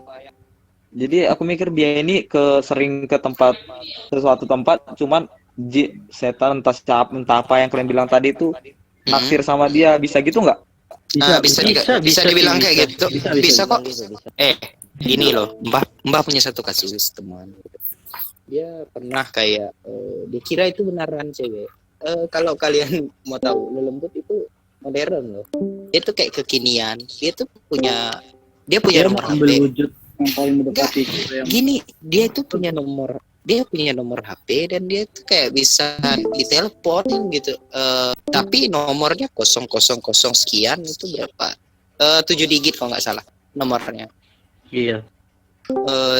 jadi aku mikir dia ini sering ke sesuatu tempat cuman setan entah apa yang kalian bilang tadi itu naksir sama dia, bisa gitu nggak? Bisa dibilang kayak gitu. Bisa kok. Gini loh, Mbah punya satu kasus teman. Dia pernah kayak dikira itu beneran cewek. Kalau kalian mau tahu, lembut itu modern loh. Dia tuh kayak kekinian. Dia punya nomor HP. Gini, dia punya nomor HP dan dia tuh kayak bisa ditelepon gitu. Tapi nomornya 000 sekian itu berapa? 7 digit kalau nggak salah nomornya. Iya.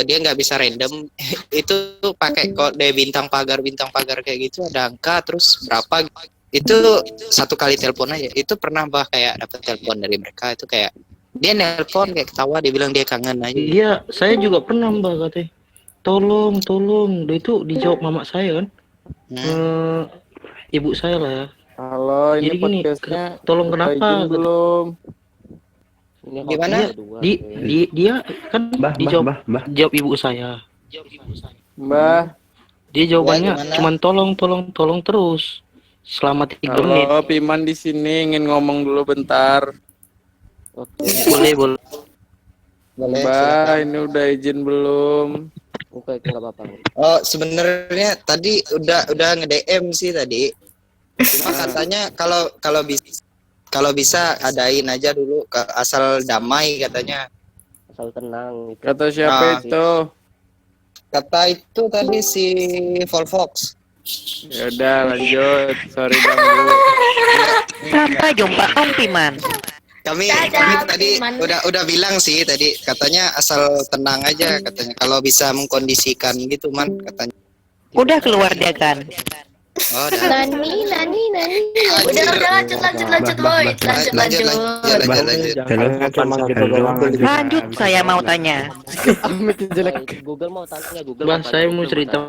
Dia nggak bisa random. Itu pakai kode bintang pagar kayak gitu, ada angka terus berapa. Itu satu kali telepon aja. Itu pernah kayak dapat telepon dari mereka itu kayak dia nelpon kayak ketawa, dia bilang dia kangen aja. Iya, saya juga pernah Mbak katanya. Tolong. Dia itu dijawab mama saya kan. Ibu saya lah ya. Halo, ini jadi gini, tolong kenapa? Belum. Gimana? Dia kan dijawab ibu saya. Mbah. Dia jawabannya cuman tolong terus. Selama 3 menit. Halo, Piman di sini ingin ngomong dulu bentar. Boleh. Mbak, ini udah izin belum? Oke, enggak apa-apa. Oh, sebenarnya tadi udah nge-DM sih tadi. Cuma katanya kalau bisa adain aja dulu asal damai katanya. Asal tenang gitu. Kata siapa itu? Kata itu tadi si Volvox. Ya udah lanjut. Sorry ganggu. Sampai jumpa Om Piman. Kami tadi udah bilang sih tadi, katanya asal tenang aja katanya, kalau bisa mengkondisikan gitu katanya. Udah keluar dia kan. Oh, Nani. Udah lanjut, boy. Lanjut, saya mau tanya. Google mau tanya Bang, saya mau cerita.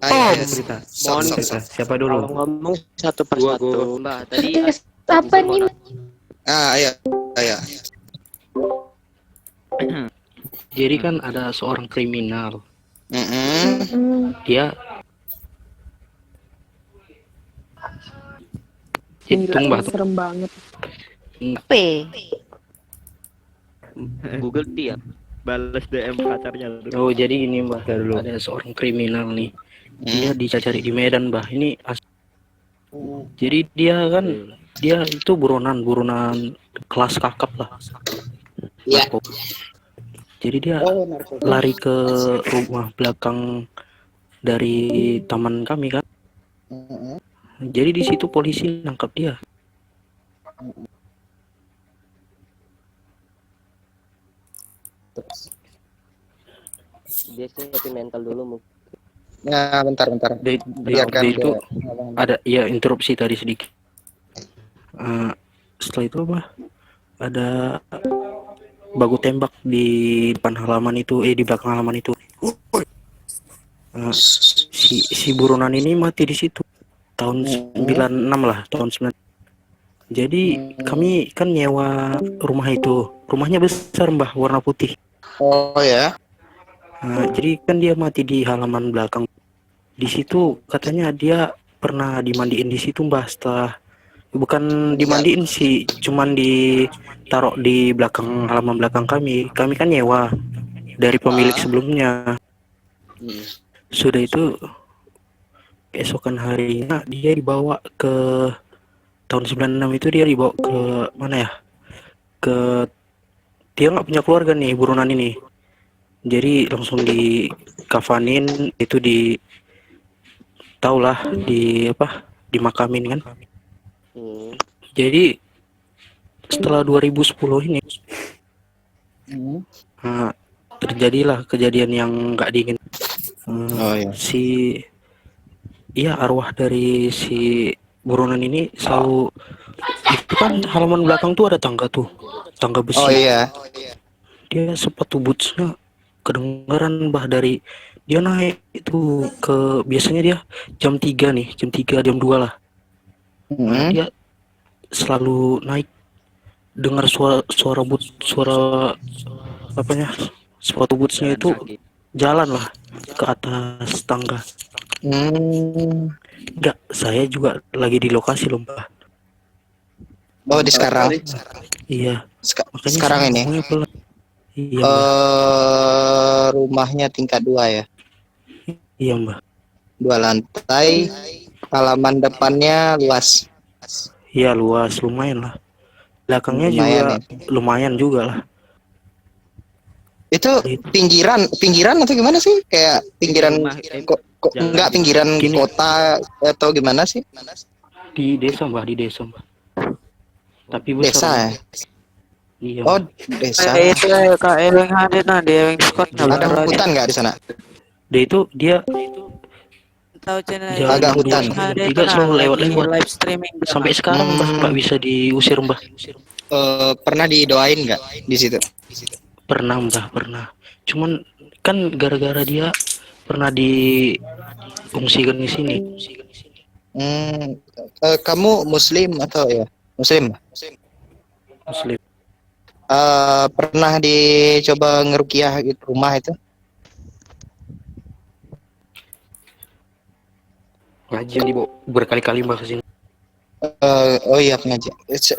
Mohon Siapa dulu? Ngomong satu persatu. Mbak, tadi Apa nih? ayo. Jadi kan ada seorang kriminal. Dia hitung Mbak. Serem banget. P. Google dia. Balas DM pacarnya tuh. Oh, jadi gini Mbah, ada seorang kriminal nih. Dia dicari di Medan, Mbah. Ini jadi dia kan itu buronan kelas kakap lah. Iya. Jadi dia lari ke rumah belakang dari taman kami kan. Jadi di situ polisi nangkap dia. Dia siapin mental dulu mungkin. Nah, bentar. Biarkan Waktu itu dia. ada ya interupsi tadi sedikit. Setelah itu Mbah, ada baku tembak di depan halaman itu, di belakang halaman itu. Si buronan ini mati di situ tahun 96 lah, tahun 9. Jadi kami kan nyewa rumah itu, rumahnya besar Mbah, warna putih. Oh ya. Jadi kan dia mati di halaman belakang. Di situ katanya dia pernah dimandiin di situ Mbah, setelah bukan dimandiin sih, cuman ditaruh di belakang halaman belakang kami. Kami kan nyewa dari pemilik sebelumnya. Sudah itu keesokan harinya dia dibawa ke tahun 96 itu dia dibawa ke mana ya? Dia nggak punya keluarga nih buronan ini. Jadi langsung dikafanin itu taulah dimakamin kan. Jadi setelah 2010 ini terjadilah kejadian yang nggak diingin. Arwah dari si buronan ini selalu itu kan halaman belakang tuh ada tangga besi. Oh iya. Dia sepatu bootsnya kedengaran Mbah dari dia naik itu biasanya dia jam 3 nih, jam 2 lah. Dia selalu naik dengar suara sepatu bootsnya itu jalan lah ke atas tangga. Enggak, saya juga lagi di lokasi loh Mbah. Oh, di sekarang. Iya. Makanya sekarang ini. Iya, rumahnya tingkat 2 ya? Iya Mbah. 2 lantai, halaman depannya luas. Iya luas, lumayan lah. Belakangnya lumayan juga lah. Itu pinggiran atau gimana sih? Kayak pinggiran enggak pinggiran kota atau gimana sih? Di desa Mbah, Tapi besar. Desa ya? Iya. Oh, desa. Itu kayak yang ada di yang Discord. Ada hutan nggak di sana? Dia tahu channel agak hutan. Tidak selalu lewat live streaming sampai sekarang Mbah nggak bisa diusir Mbah. Pernah didoain nggak di situ? Pernah Mbah, pernah. Cuman kan gara-gara dia pernah diungsikan di sini. Kamu Muslim atau ya? Muslim. Pernah dicoba ngerukiah gitu rumah itu? Ngaji dibawa berkali-kali Mbah ke sini. Oh iya pengajian.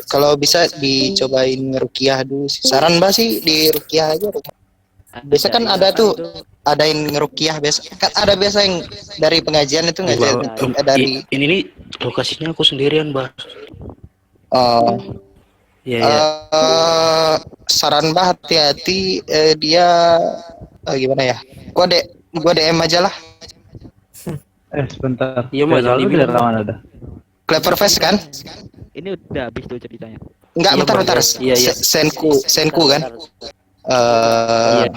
Kalau bisa dicobain ngerukiah dulu. Saran Mbak sih di rukiah aja. Biasa kan ada tuh, ada yang ngerukiah biasa. Kan ada biasa yang dari pengajian itu dari ini nih lokasinya aku sendirian Mbah. Saran Mbak hati-hati, dia gimana ya? Gua DM aja lah. Sebentar. Iya Mbak, lalu dari lawan ada. Cleverface kan? Ini udah habis tuh ceritanya. Enggak, bentar. Iya. Senku kan?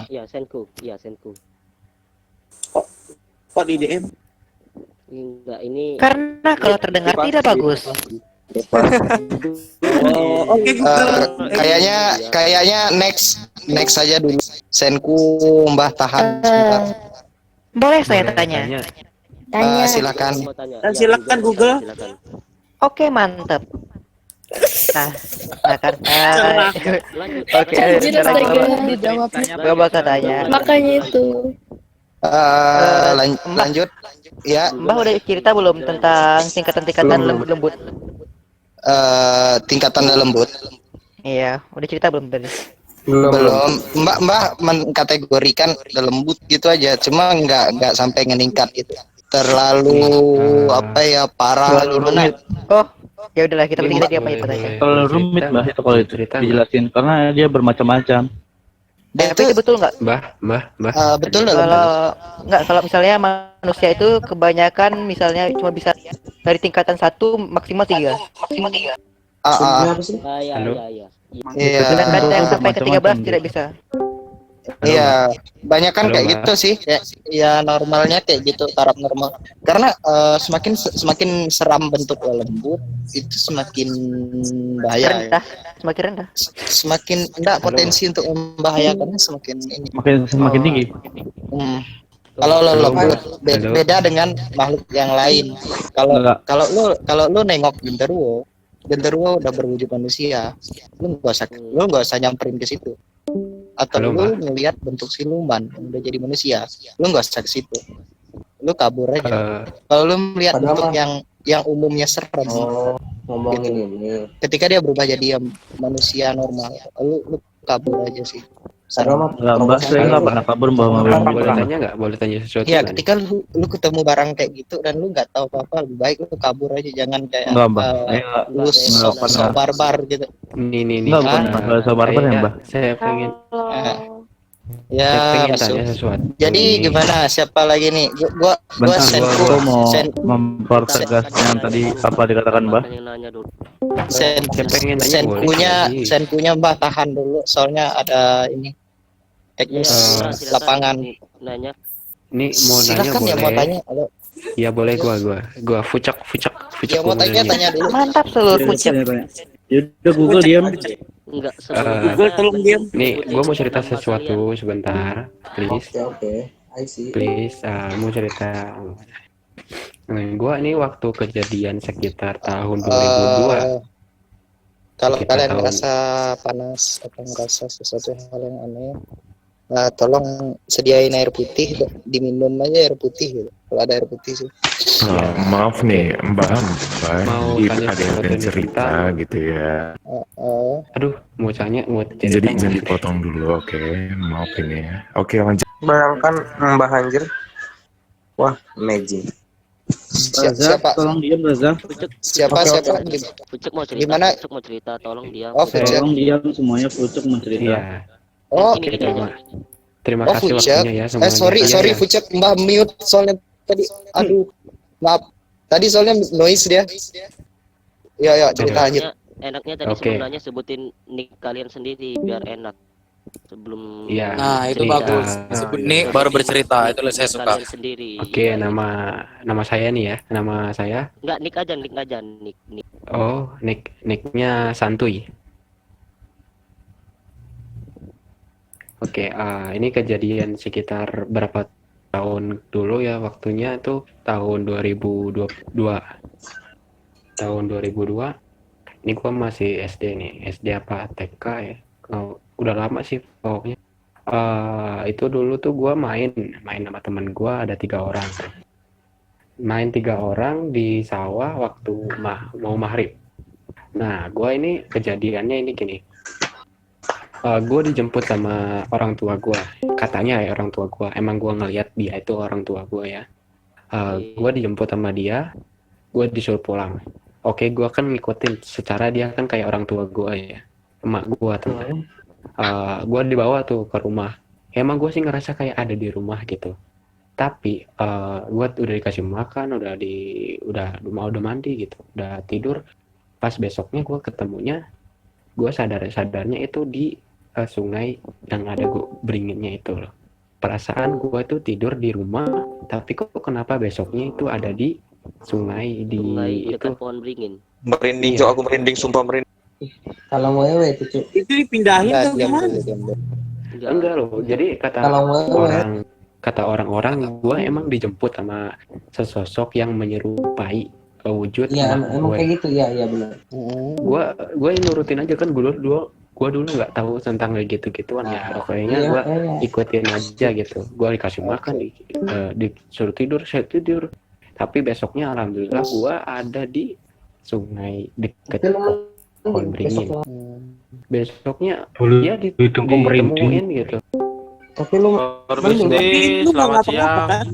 Iya, Senku. Kok di DM? Enggak, ini Karena kalau terdengar tidak bagus. Kayaknya next saja dulu. Senku Mbah tahan sebentar. Boleh saya tanya? Silakan. Silakan Google. Oke, mantap. Nah, silakan. Oke, gue bakal tanya. Makanya itu. Lanjut. Ya. Mbah udah cerita belum tentang tingkatan-tingkatan lembut? Tingkatan lembut. Iya, udah cerita belum tadi? Belum. Mbak mengkategorikan lembut gitu aja, cuma nggak sampai meningkat gitu. Terlalu apa ya, parah gimana? Oh, ya udahlah kita bertiga dia apa ya katanya. Terlalu rumit mbah itu kalau itu dijelasin karena dia bermacam-macam. Tapi itu betul nggak? Betul kalau misalnya manusia itu kebanyakan misalnya cuma bisa dari tingkatan 1 maksimal 3. Iya. Sedangkan yang sampai ke 13 tidak bisa. Iya, banyak kan Halo, kayak Mbak. gitu sih. Ya normalnya kayak gitu, taraf normal. Karena semakin seram bentuk lembut, itu semakin bahaya. Rendah, semakin rendah. Semakin enggak potensi untuk membahayakannya semakin ini. Semakin tinggi. Kalau lo lembut beda dengan makhluk yang lain. Kalau lu nengok genderuwo udah berwujud manusia, lu nggak usah nyamperin ke situ. Atau Halo, lu Mbak. ngelihat bentuk siluman yang udah jadi manusia, lu nggak usah ke situ, lu kabur aja. Kalau lu melihat bentuk yang umumnya serem, Ngomongin gitu. ini. Ketika dia berubah jadi manusia normal, lu kabur aja sih. Enggak, Mbah, saya nggak pernah kabur Mbah. Boleh tanya sesuatu Ya, nggak nih? ketika lu ketemu barang kayak gitu dan lu nggak tahu apa-apa, lebih baik lu kabur aja, jangan kayak Enggak, Mbah. lu sok barbar gitu. Nih. Enggak, bukan masalah soal barbar ya, Mbah. Saya pengen Ya, pengen masuk. tanya sesuatu. Jadi gimana? Siapa lagi nih? Gua Bentar, gua mau mempertegas yang tadi apa dikatakan Mbah. senkunya Mbah tahan dulu, soalnya ada ini teknis lapangan. Nanya. Nih mau nanya Silakan boleh? ya mau tanya. Halo. Ya boleh gua fucek. Ya mau tanya dulu. Mantap seluruh pucuk. Yaudah Google diam. Enggak Google tolong diam. Nih, gua mau cerita sesuatu sebentar, please. Oke. I see. Please, mau cerita. Gua ini waktu kejadian sekitar tahun 2002. Kalau Kita kalian tahu. merasa panas atau merasa sesuatu hal yang aneh, tolong sediain air putih, diminum aja air putih gitu. Kalau ada air putih sih. Maaf nih, Mbak. Mau Ini tanya ada yang sesuatu nih, cerita gitu ya. Aduh, mau cerita. Jadi jangan dipotong dulu, oke? Maaf ini ya. Oke, lanjut. Bayangkan Mbah Anjir. Wah, magic. Siapa? Tolong diam, Raza. Siapa? Pucuk mau cerita. Gimana? Pucuk mau cerita, tolong dia. Oh, Fucek. Tolong diam semuanya, Pucuk mencerita. Iya. Oh, Ini kita aja. Terima Oh, kasih Fucek. waktunya ya semuanya. Sorry, Iya. Fucek, Mbah mute soalnya tadi. Aduh, maaf. Tadi soalnya noise dia. Ya, cerita lanjut. Enaknya tadi Oke. sebenarnya sebutin nick kalian sendiri biar enak. Sebelum Iya. Nah, itu cerita. bagus. Disebut Nick baru bercerita, itu saya suka. Kalian sendiri. Oke, nama saya nih ya. Nama saya. Enggak, nick aja, nick. Oh, nicknya Santuy. Oke, ini kejadian sekitar berapa tahun dulu ya, waktunya tuh tahun 2022. Tahun 2002. Ini gua masih SD nih. SD apa TK ya? Udah lama sih pokoknya. Itu dulu tuh gua main sama temen gua, ada 3 orang. Main 3 orang di sawah waktu mau maghrib. Nah, gua ini kejadiannya ini gini. Gue dijemput sama orang tua gue, katanya ya orang tua gue, emang gue ngeliat dia itu orang tua gue ya. Gue dijemput sama dia, gue disuruh pulang. Oke, gue kan ngikutin, secara dia kan kayak orang tua gue ya, emak gue teman. Gue dibawa tuh ke rumah. Emang gue sih ngerasa kayak ada di rumah gitu. Tapi gue udah dikasih makan, udah mandi gitu, udah tidur. Pas besoknya gue ketemunya, gue sadarnya itu di sungai yang ada beringinnya itu loh. Perasaan gue tuh tidur di rumah, tapi kok kenapa besoknya itu ada di sungai itu dekat pohon beringin. Merinding, Iya. Cok, aku merinding, sumpah merinding. Kalau wewe itu Cuk. Itu dipindahin Nah, atau diam gimana? dulu, diam dulu. enggak loh. Jadi kata orang-orang gue emang dijemput sama sesosok yang menyerupai wujud Iya, emak emang gue. kayak gitu ya, benar. Gue nurutin aja kan, gue dulu nggak tahu tentang kayak gitu-gituan ya, pokoknya gue ikutin aja gitu. Gue dikasih makan, disuruh tidur, saya tidur. Tapi besoknya alhamdulillah gue ada di sungai deket pohon beringin. Besoknya Bulu dia hidungku merinding. ditemuin gitu. Tapi lu Permisi, lu nggak selamat ngapa-ngapa siang. kan?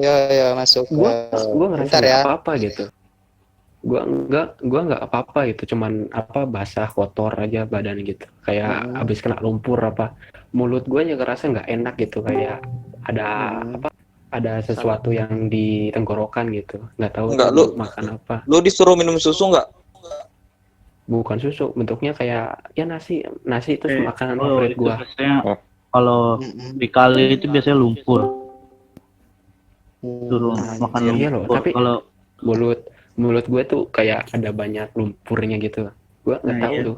Ya masuk. Gua ngerasa Bentar nggak ya. apa-apa gitu. Gua nggak apa-apa gitu, cuman apa basah kotor aja badan gitu, kayak abis kena lumpur apa. Mulut gue aja ngerasa nggak enak gitu, kayak ada apa, ada sesuatu yang di tenggorokan gitu, nggak tahu Enggak, tuh lu makan apa. lu disuruh minum susu nggak? Bukan susu, bentuknya kayak ya nasi itu makanan Oh, favorit itu gua. biasanya kalau di kali itu biasanya lumpur. Suruh makan Iya loh, lumpur. tapi Kalau mulut gue tuh kayak ada banyak lumpurnya gitu, gua nggak tahu tuh.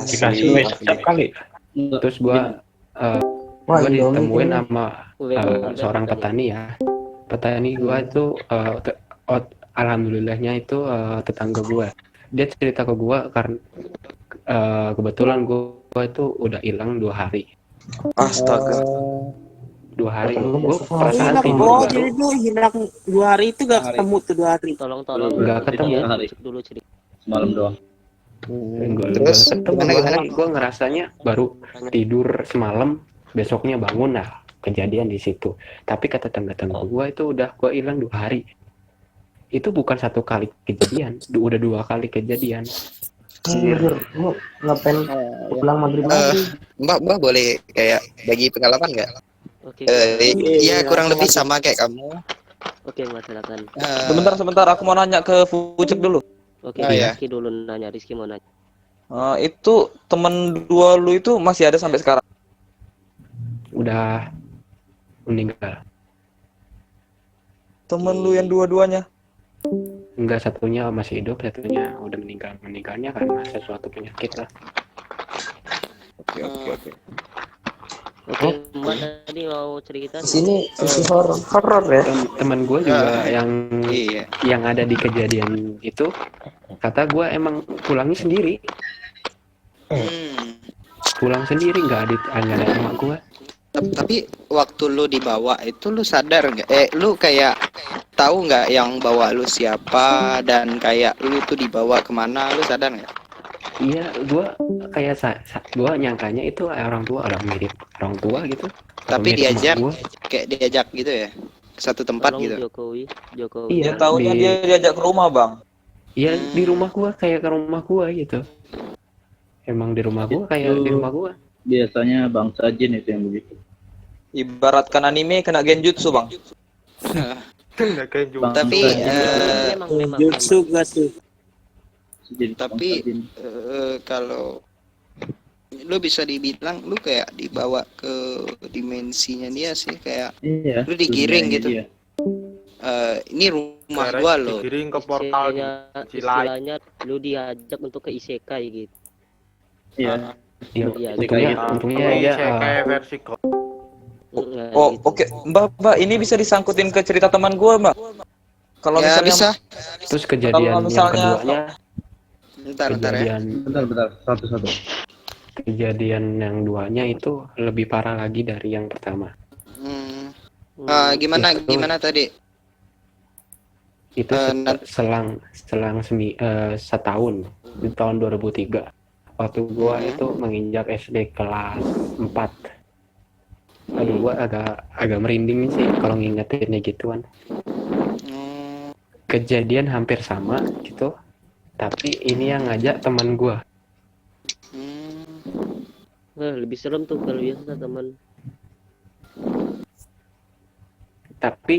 dikasih wes setiap kali. Terus gua Wah, gua Indomie ditemuin ini. sama seorang petani ya. Petani gua itu alhamdulillahnya itu tetangga gua. Dia cerita ke gua karena kebetulan gua itu udah hilang 2 hari. Astaga. 2 hari. Gua perasaan Hilang, tidur baru. jadi lu hilang 2 hari itu gak ketemu tuh 2 hari. Tolong Nggak ketemu. dulu cerita. Semalam doang. Terus gimana? Gue ngerasanya baru tidur semalam, besoknya bangun, nah kejadian di situ. Tapi kata tangga-tangga gue itu udah gue hilang 2 hari. Itu bukan 1 kali kejadian, udah 2 kali kejadian. Lu ngapain pulang maghrib lagi? Mbak boleh kayak bagi pengalaman nggak? Oke. Iya kurang lebih sama kayak kamu. Oke, Mas, silakan. Sebentar, aku mau nanya ke Fucek dulu. Oke, Oh, iya. Rizky dulu nanya, Rizky mau nanya. Itu temen dua lu itu masih ada sampai sekarang? Udah meninggal. Temen lu yang dua-duanya? Enggak, satunya masih hidup, satunya udah meninggal. Meninggalnya karena sesuatu penyakit lah. Oke. Oke, Mbak tadi mau cerita. Di sini sisi horor ya. Teman gue juga yang Iya. yang ada di kejadian itu, kata gue emang pulangnya sendiri. Pulang sendiri, nggak ada sama gue. Tapi waktu lu dibawa itu lu sadar nggak? Lu kayak tahu nggak yang bawa lu siapa dan kayak lu tuh dibawa kemana? Lu sadar nggak? Iya, gue kayak gue nyangkanya itu orang mirip orang tua gitu. Tapi Mirip diajak, emak gua. kayak diajak gitu ya, ke satu tempat Tolong gitu. Jokowi. Iya, Ya taunya dia diajak ke rumah, Bang. Iya, di rumah gua kayak ke rumah gua gitu. Emang di rumah gua kayak di rumah gua. Biasanya bangsa jin itu yang begitu. Ibaratkan anime kena genjutsu, Bang. Tapi memang Jutsu gak tuh? tapi kalau lu bisa dibilang lu kayak dibawa ke dimensinya dia sih, kayak Iya. lu digiring gitu. Dia. Ini rumah gua loh. Digiring ke portal istilahnya lu diajak untuk ke isekai gitu. Iya. Iya, Iya, untungnya ya. kayak versi Oh, oke. Mbak, ini bisa disangkutin ke cerita teman gua, Mbak. Kalau Ya misalnya bisa. Terus kejadian Kalau yang misalnya- keduanya, Bentar ya. Bentar. Satu-satu. kejadian yang duanya itu lebih parah lagi dari yang pertama. Gimana tadi? Itu selang setahun di tahun 2003 waktu gua itu menginjak SD kelas 4. Aduh, gua agak merinding sih kalau ngingetinnya gituan. Kejadian hampir sama gitu, tapi ini yang ngajak teman gua. Lebih serem tuh kalau biasa teman. Tapi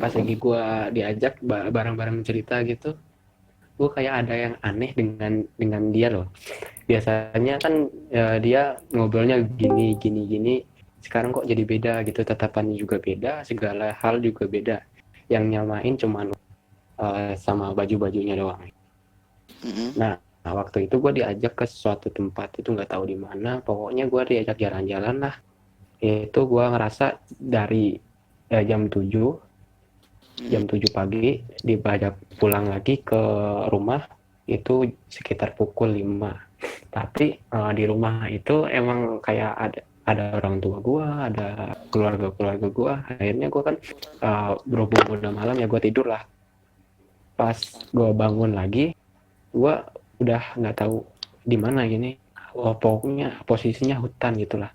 pas lagi gua diajak bareng-bareng cerita gitu, gua kayak ada yang aneh dengan dia loh. Biasanya kan dia ngobrolnya gini. Sekarang kok jadi beda gitu, tatapannya juga beda, segala hal juga beda. Yang nyamain cuman sama baju-bajunya doang. Nah, waktu itu gue diajak ke suatu tempat, itu nggak tahu di mana. Pokoknya gue diajak jalan-jalan lah. Itu gue ngerasa dari jam 7 pagi diajak pulang lagi ke rumah itu sekitar pukul 5. Tapi di rumah itu emang kayak ada orang tua gue, ada keluarga gue. Akhirnya gue kan berhubung udah malam ya gue tidur lah. Pas gue bangun lagi, gue udah nggak tahu di mana gini. pokoknya posisinya hutan gitulah.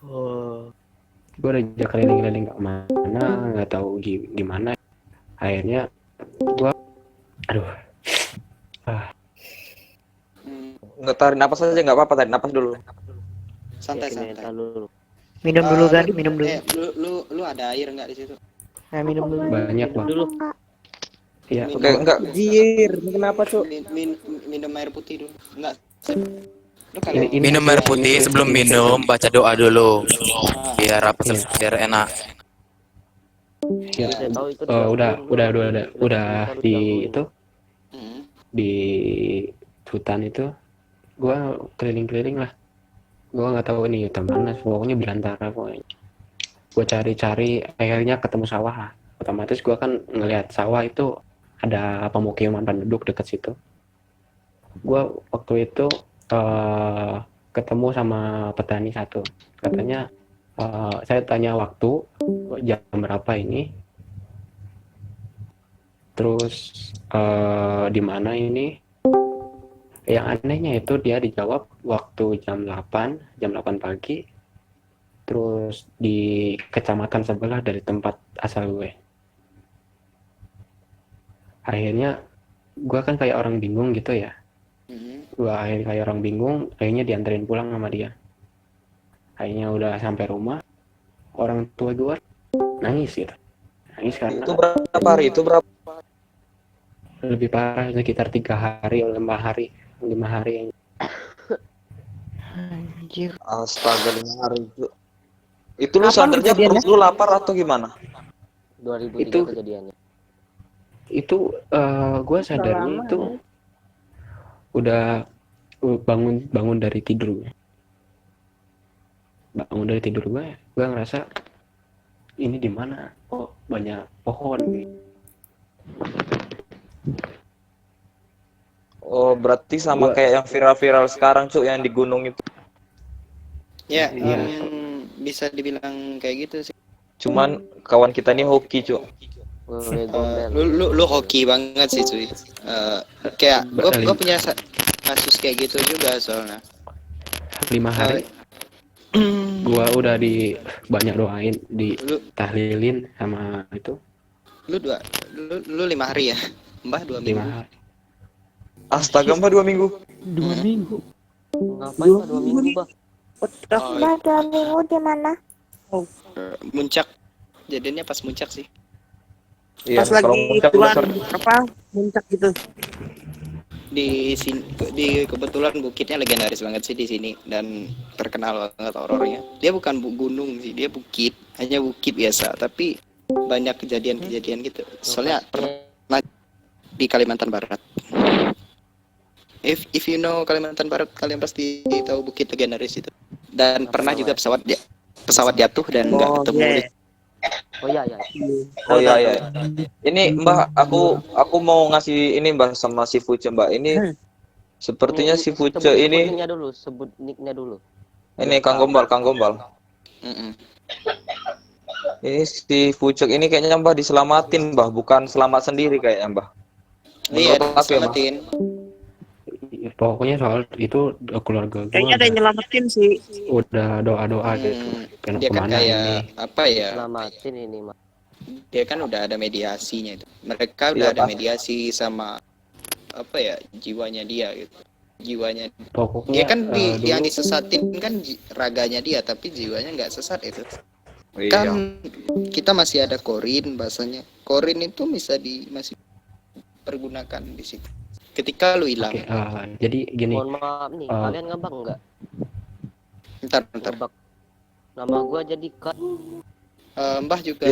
Oh. Gue udah ajak keliling-keliling ke mana, nggak tahu gimana. Akhirnya gue, aduh, Nggak, tarik napas aja, nggak apa-apa, tarik napas dulu. Santai. Minum dulu kan, minum dulu. Lu ada air nggak di situ? Nah, minum dulu. banyak bang. Dulu. Iya. Oke, enggak. Jir, kenapa Cuk? Minum air putih dulu. Enggak. Minum air putih sebelum minum, baca doa dulu. Biar apa? Biar enak. Ya, udah di itu di hutan itu, gua keliling-keliling lah. Gua nggak tahu ini hutan mana, pokoknya belantara pokoknya. Gua cari-cari, akhirnya ketemu sawah lah. Otomatis gua kan ngelihat sawah itu ada pemukiman penduduk dekat situ. Gua waktu itu ketemu sama petani satu, katanya saya tanya waktu jam berapa ini, terus di mana ini. Yang anehnya itu dia dijawab waktu jam 8 pagi, terus di kecamatan sebelah dari tempat asal gue. Akhirnya gue kan kayak orang bingung gitu ya. Kayak orang bingung, akhirnya dianterin pulang sama dia. Akhirnya udah sampai rumah, orang tua gue nangis gitu. Nangis karena Itu berapa hari? Itu berapa? lebih parah, sekitar 3 hari atau 5 hari. 5 hari. Anjir. Astaga, 5 hari. Itu lu sadarnya perut lu lapar atau gimana? 2003 Itu kejadiannya. Itu gue sadarnya itu udah bangun dari tidur gue. Bangun dari tidur gue ngerasa ini di mana? Oh, banyak pohon nih. Oh, berarti sama kayak yang viral-viral sekarang, Cuk, yang di gunung itu. Ya, bisa dibilang kayak gitu sih. Cuman kawan kita ini hoki, Cuk. Lu hoki banget sih, cuy. Kayak gue punya kasus kayak gitu juga soalnya. 5 hari. Gua udah banyak doain, tahlilin sama itu. Lu 5 hari ya? Mbah 2 minggu. 5 hari. Astaga, Mbah 2 minggu. 2 minggu. Ngapain Mbah 2 minggu, Mbah? Mbak 2 minggu di mana? Muncak. Jadinya pas muncak sih. Iya, Pas lagi keluar muncak gitu. Di sini, kebetulan bukitnya legendaris banget sih di sini dan terkenal banget horornya. Dia bukan gunung sih, dia bukit, hanya bukit biasa, tapi banyak kejadian-kejadian gitu. Soalnya pernah di Kalimantan Barat. If you know Kalimantan Barat, kalian pasti tahu bukit legendaris itu. Dan pernah juga pesawat jatuh dan nggak ketemu. Oh iya. Oh iya. Ini Mbah, aku mau ngasih ini Mbah sama si Fuce, Mbak. Ini sepertinya si Fuce ini. Sebut nicknya dulu. Ini Kang Gombal. Ini si Fucek ini kayaknya Mbah diselamatin, Mbah, bukan selamat sendiri kayaknya, Mbah. Iya, diselamatin. Pokoknya soal itu keluarga gue Kayaknya ada yang nyelamatin sih. Udah doa-doa gitu. Dia kan kayak apa ya? Selamatin ini, Mas. Dia kan udah ada mediasinya itu. Mereka udah ada mediasi sama apa ya, jiwanya dia gitu. Jiwanya. Pokoknya dia kan yang disesatin kan raganya dia, tapi jiwanya nggak sesat itu. Kan kita masih ada korin bahasanya. Korin itu masih pergunakan di situ. Ketika lu hilang. Jadi gini. Mohon maaf nih, kalian ngambak enggak? Bentar. Ngambak. Nama gua jadi Kak. Mbah juga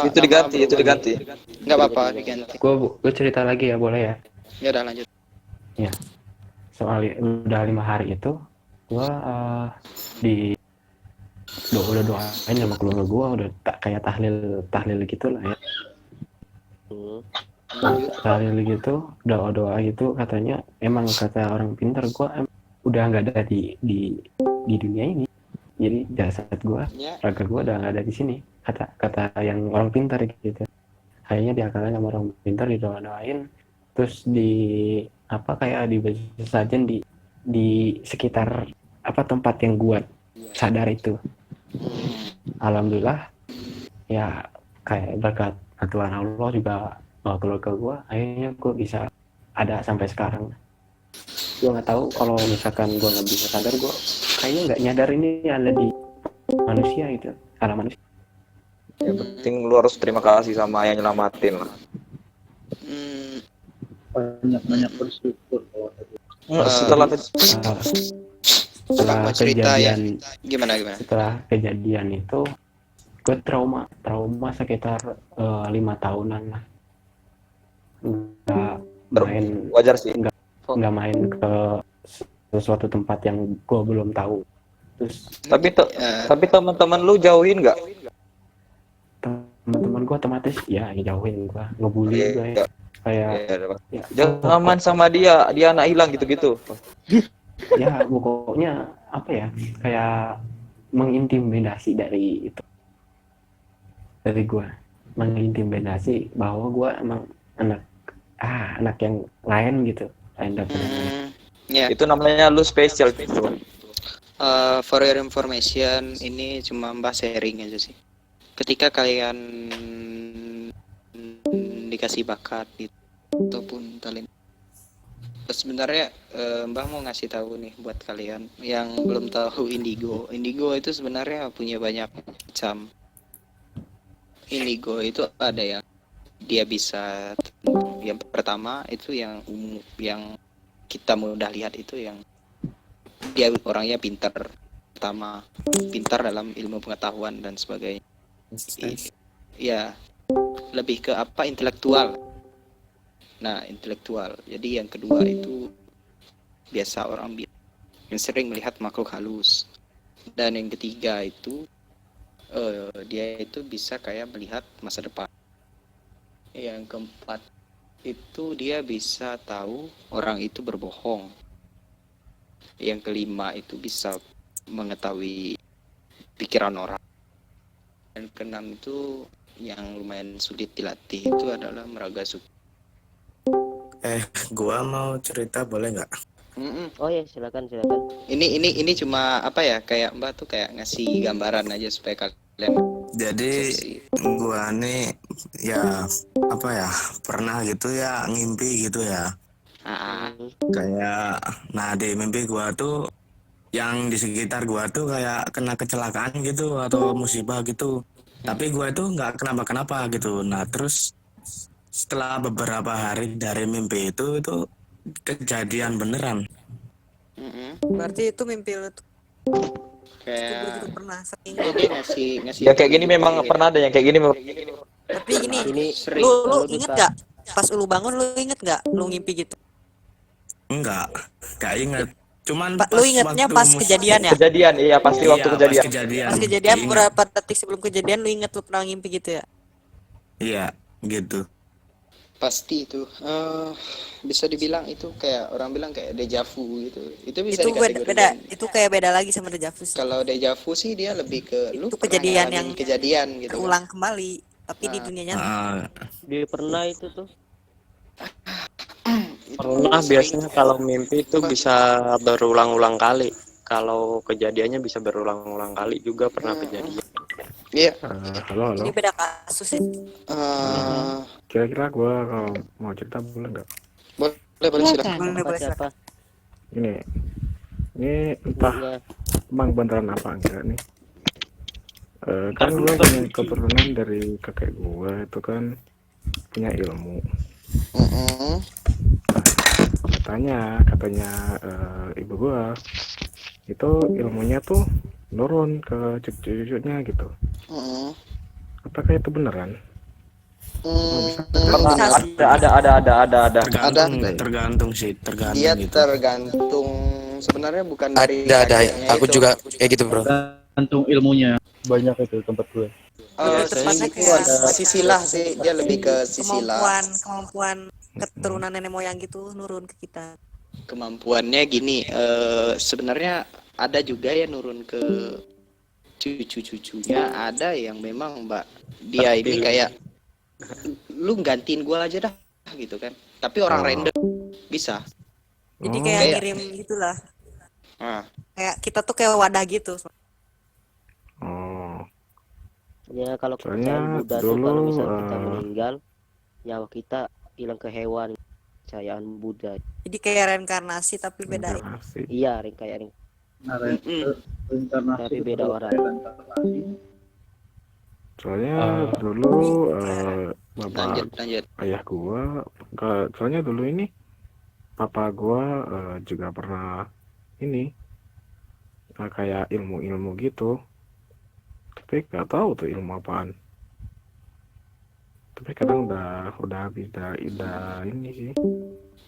itu diganti. Enggak apa-apa diganti. Gua cerita lagi ya, boleh ya? Ya udah lanjut. Ya. Soal udah 5 hari itu gua udah doain sama keluarga gua, udah kayak tahlil gitu lah ya. Tahlil gitu, doa gitu, katanya emang kata orang pintar gua udah nggak ada di dunia ini. Jadi jasad gua, raga gua udah nggak ada di sini. Kata yang orang pintar gitu. Akhirnya diakalin sama orang pintar, didoain, terus kayak di sajen di sekitar apa tempat yang gua sadar itu. Alhamdulillah ya kayak berkat Tuhan Allah juga keluarga gua akhirnya gua bisa ada sampai sekarang. Gua nggak tahu kalau misalkan gua nggak bisa sadar, gua kayaknya nggak nyadar ini ada di manusia gitu, salah manusia. Yang penting lu harus terima kasih sama yang nyelamatin lah. Banyak bersyukur. Setelah Mau cerita ya? kejadian Gimana? setelah kejadian itu gue trauma sekitar 5 tahunan lah. Nggak main, wajar sih. nggak main ke sesuatu tempat yang gue belum tahu. Terus tapi teman-teman lu jauhin nggak? teman-teman gue otomatis ya jauhin gue, ngebully gue ya. Kayak ya, Jangan main sama dia anak hilang gitu-gitu. ya pokoknya apa ya, kayak mengintimidasi dari gue, mengintimidasi bahwa gue emang anak yang lain gitu, lain dari Ya. Itu namanya lu spesial gitu. For your information, ini cuma Mbah sharing aja sih. Ketika kalian dikasih bakat gitu, ataupun talent, sebenarnya Mbah mau ngasih tahu nih buat kalian yang belum tahu indigo. Indigo itu sebenarnya punya banyak macam. Indigo itu ada yang dia bisa, yang pertama itu yang kita mudah lihat itu yang dia orangnya pintar, pertama pintar dalam ilmu pengetahuan dan sebagainya. Ya, lebih ke apa, intelektual. Nah, intelektual. Jadi yang kedua itu biasa orang yang sering melihat makhluk halus. Dan yang ketiga itu dia itu bisa kayak melihat masa depan. Yang keempat itu dia bisa tahu orang itu berbohong. Yang kelima itu bisa mengetahui pikiran orang. Dan keenam itu yang lumayan sulit dilatih itu adalah meraga suku. Gua mau cerita boleh nggak? Oh ya, silakan. Ini cuma apa ya, kayak Mbak tuh kayak ngasih gambaran aja supaya kalian. Jadi gua nih ya apa ya, pernah gitu ya ngimpi gitu ya. Kayak di mimpi gua tuh yang di sekitar gua tuh kayak kena kecelakaan gitu atau musibah gitu. Tapi gua tuh nggak kenapa-kenapa gitu. Nah terus setelah beberapa hari dari mimpi itu kejadian beneran. Berarti itu mimpi lu tuh. Kayak Itu pernah sering. Jadi ngasih Ya kayak gini memang pernah ada yang kayak gini. Tapi gini, sering. lu inget gak? Pas lu bangun lu inget gak? Lu ngimpi gitu? Enggak inget. Cuman Lu ingetnya pas kejadian ya? Kejadian, iya pasti waktu kejadian. Pas kejadian beberapa detik sebelum kejadian lu inget lu pernah ngimpi gitu ya? Iya, gitu. Pasti itu bisa dibilang itu kayak orang bilang kayak deja vu gitu. Itu bisa Itu dikategorikan. beda, itu kayak beda lagi sama deja vu. Kalau deja vu sih dia lebih ke lu Itu kejadian yang kejadian gitu. terulang kembali, tapi di dunia nyata. Dia pernah itu tuh. Pernah, biasanya kalau mimpi itu bisa berulang-ulang kali. Kalau kejadiannya bisa berulang-ulang kali juga pernah kejadian. Iya. Halo. Ini beda kasus ya. Kira-kira gue kalau mau cerita boleh nggak? Boleh silakan. Boleh silakan. Ini entah emang beneran apa enggak nih. Kan gue punya keturunan dari kakek gue itu kan punya ilmu. Katanya ibu gue itu ilmunya tuh nurun ke cucu-cucunya gitu. Apakah itu beneran? Ada. Tergantung sih. Dia Gitu. tergantung sebenarnya bukan dari Ada. kakeknya Aku itu. juga kayak gitu, bro. Tergantung ilmunya. Banyak itu tempat gue. Tepatnya itu kayak ada sisilah sih, dia lebih ke sisilah. kemampuan keturunan nenek moyang gitu nurun ke kita. Kemampuannya gini, sebenarnya ada juga ya nurun ke cucu-cucunya, ada yang memang Mbak dia ini kayak lu gantiin gua aja dah gitu kan, tapi orang random bisa. Jadi kayak ngirim gitulah, Kayak kita tuh kayak wadah gitu. Oh, Ya kalau soalnya kepercayaan Buddha tuh dulu kalau misal kita meninggal, nyawa kita hilang ke hewan. Kepercayaan Buddha. Jadi kayak reinkarnasi tapi beda. Iya, kayak tapi beda orang. soalnya dulu bapak Lanjut. ayah gua, soalnya dulu ini papa gua juga pernah ini kayak ilmu-ilmu gitu, tapi nggak tahu tuh ilmu apaan. Tapi kadang udah ini sih,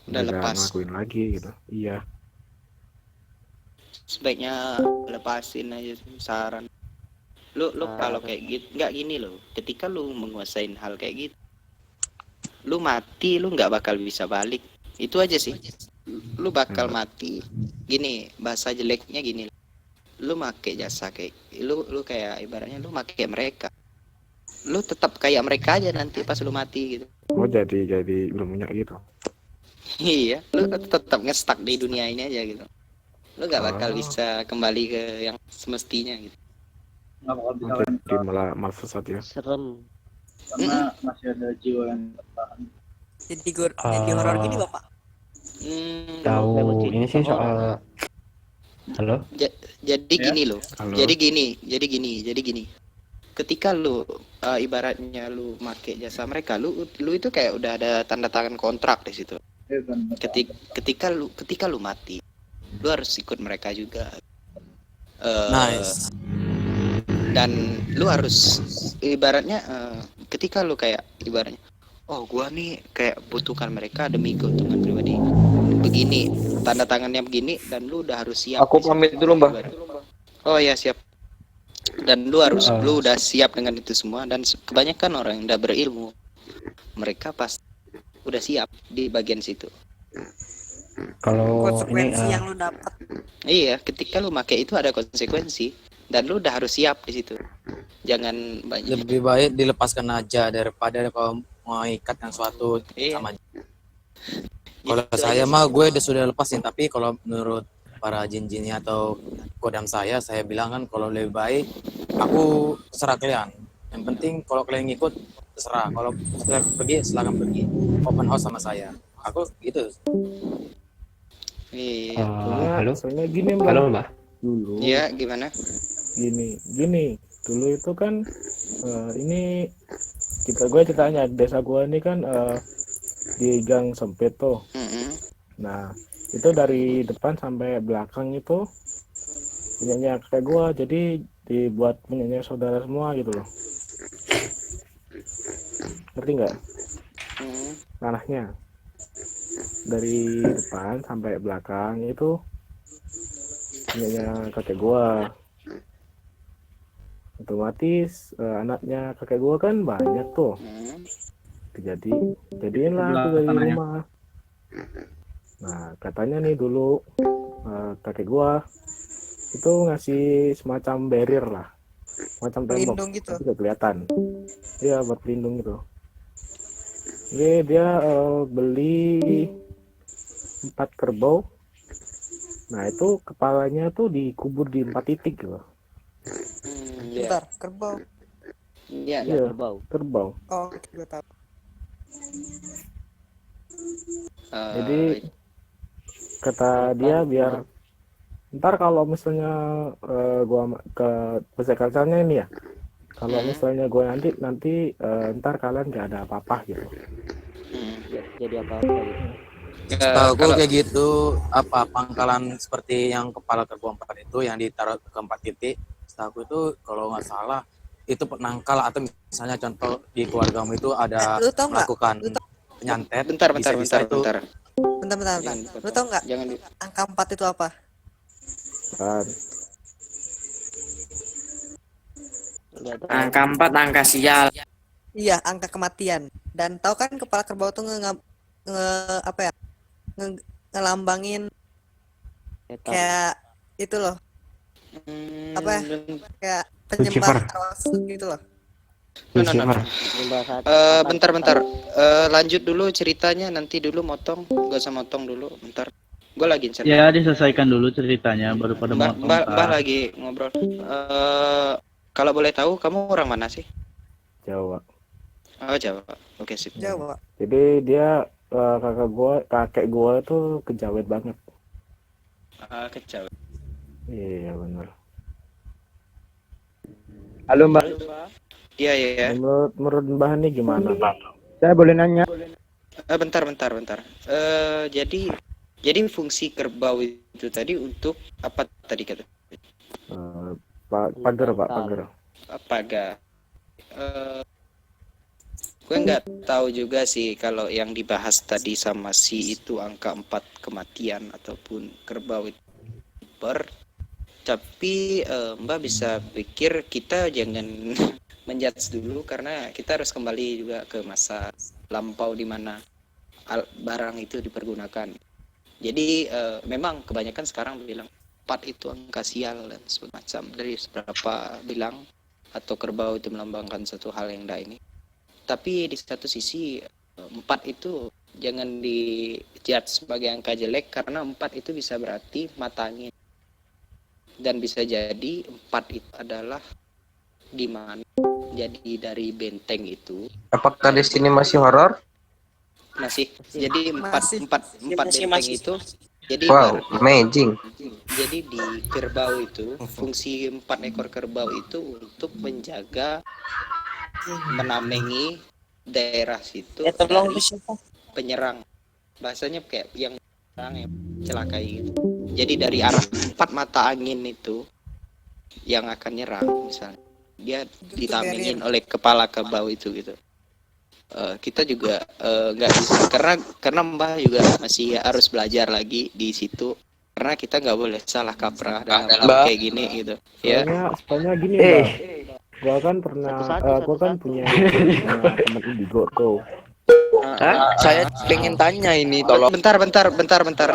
Udah nggak lepas. ngelakuin lagi gitu. Iya. Sebaiknya lepasin aja sih, saran. Lu kalau kayak gitu nggak gini loh. Ketika lu menguasain hal kayak gitu, lu mati lu nggak bakal bisa balik. Itu aja sih. Lu bakal mati. Gini, bahasa jeleknya gini. Lu make jasa kayak lu kayak ibaratnya lu make mereka. Lu tetap kayak mereka aja nanti pas lu mati gitu. Oh, jadi ilmunya gitu. Iya, lu tetap ngestak di dunia ini aja gitu. Lu nggak bakal bisa kembali ke yang semestinya gitu. Jadi malah sesat ya. Serem. Karena masih ada jiwa yang tertahan. Jadi horor gini Bapak. Tahu ini sih soal halo. Jadi gini loh. Halo. Jadi gini. Ketika lu ibaratnya lu make jasa mereka, lu itu kayak udah ada tanda tangan kontrak di situ. Ketika lu mati, lu harus ikut mereka juga. Nice. Dan lu harus ibaratnya ketika lu kayak ibaratnya, oh gua nih kayak butuhkan mereka demi keuntungan pribadi. Begini, tanda tangannya begini dan lu udah harus siap. Aku pamit dulu, Mbak. Oh ya, siap. Dan lu udah siap dengan itu semua, dan kebanyakan orang yang udah berilmu mereka pas udah siap di bagian situ. Kalau Konsekuensi yang lu dapat. Iya, ketika lu make itu ada konsekuensi dan lu udah harus siap di situ. Jangan banyak. Lebih baik dilepaskan aja daripada kalau mau ikat yang suatu sama. Kalau saya mah gue sudah lepasin, tapi kalau menurut para jin-jinnya atau kodam saya bilang kan kalau lebih baik aku serah kalian. Yang penting kalau kalian ngikut terserah. Kalau kalian pergi silakan pergi. Open house sama saya. Aku gitu. Iya. Halo. Soalnya gini, Mbak. Halo, Mbak. Dulu. Iya, gimana? Gini. Dulu itu kan ini gue ceritanya desa gue ini kan di gang sempit tuh. Nah, itu dari depan sampai belakang itu punyanya kakek gue, jadi dibuat punyanya saudara semua gitu loh. Ngerti nggak? Tanahnya dari depan sampai belakang itu punyanya kakek gue. Otomatis anaknya kakek gue kan banyak tuh. Jadiin lah tuh dari rumah. Nah, katanya nih dulu kakek gua itu ngasih semacam barrier lah, semacam tembok, Pelindung gitu. tapi gak kelihatan. Iya, buat pelindung gitu. Jadi dia beli 4 kerbau. Nah, itu kepalanya tuh dikubur di 4 titik gitu. Bentar, kerbau. Iya, kerbau. Oh, gue tahu. Jadi kata dia biar ntar kalau misalnya gua ke peserta ini ya, kalau misalnya gua nanti ntar kalian nggak ada apa-apa gitu. Jadi apa-apa gitu. Setahu gue kayak gitu, apa pangkalan seperti yang kepala kerbau 4 itu yang ditaruh ke 4 titik. Setahu gue itu kalau nggak salah itu penangkal, atau misalnya contoh di keluargamu itu ada melakukan penyantet. Bentar. Lu tau nggak? Angka 4 itu apa? Angka 4 angka sial. Iya, angka kematian. Dan tahu kan kepala kerbau tuh ngelambangin kayak itu loh. Apa ya? Kayak penyebar arwah gitu loh. Bentar. Lanjut dulu ceritanya, nanti dulu motong, gak usah motong dulu, bentar. Gue lagi chat. Ya, diselesaikan dulu ceritanya baru pada Mbak, motong. Mbak lagi ngobrol. Kalau boleh tahu kamu orang mana sih? Jawa. Oh, Jawa. Oke, sip. Jawa. Jadi dia kakek gua tuh kejawen banget. Kejawen. Iya benar. Halo Mbak. Iya ya. Menurut Mbah ini gimana Pak? Saya boleh nanya? Bentar. Jadi fungsi kerbau itu tadi untuk apa tadi kata? Pagar Pak, pagar. Pagar. Gue nggak tahu juga sih kalau yang dibahas tadi sama si itu angka 4 kematian ataupun kerbau itu tapi Mbak bisa pikir kita jangan menjudge dulu karena kita harus kembali juga ke masa lampau di mana barang itu dipergunakan. Jadi memang kebanyakan sekarang bilang 4 itu angka sial dan semacam dari seberapa bilang atau kerbau itu melambangkan satu hal yang ini. Tapi di satu sisi 4 itu jangan dijudge sebagai angka jelek karena 4 itu bisa berarti mata angin. Dan bisa jadi 4 itu adalah di mana jadi dari benteng itu. Apakah di sini masih horor? Masih. Jadi 4 benteng itu. Jadi wow, amazing. Jadi di kerbau itu fungsi 4 ekor kerbau itu untuk menjaga menamengi daerah situ dari penyerang, bahasanya kayak yang celakai gitu. Jadi dari arah 4 mata angin itu yang akan nyerang misalnya dia ditamengin oleh kepala kerbau itu gitu. Kita juga nggak bisa karena Mbah juga masih harus belajar lagi di situ karena kita nggak boleh salah kaprah dalam hal kayak gini gitu. Soalnya gini Mbak, gua kan punya teman indigo tuh. Saya pengen tanya ini, tolong. Bentar,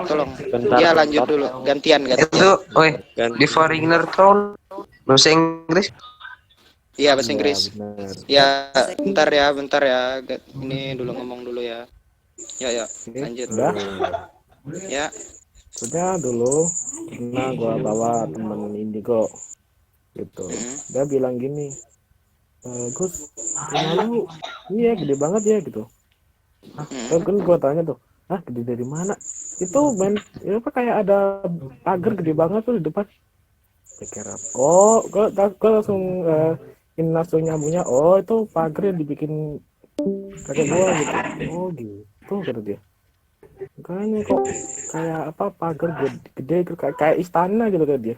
tolong. Ya lanjut dulu, gantian. Itu, di Foreigner Town bahasa Inggris. Iya bahasa Inggris. Ya, bentar ya. Ini dulu ngomong dulu ya. Ya, lanjut. Ya. Sudah dulu pernah gua bawa teman indigo gitu. Dia bilang gini, Gus, rumah lu iya gede banget ya gitu. Kan gua tanya tuh, gede dari mana? Itu apa kayak ada pagar gede banget tuh di depan. Saya gua langsung nyambungnya, itu pagar yang dibikin kakek gua gitu. Gitu kata dia. Makanya kok kayak apa pagar gede kayak istana gitu kan dia.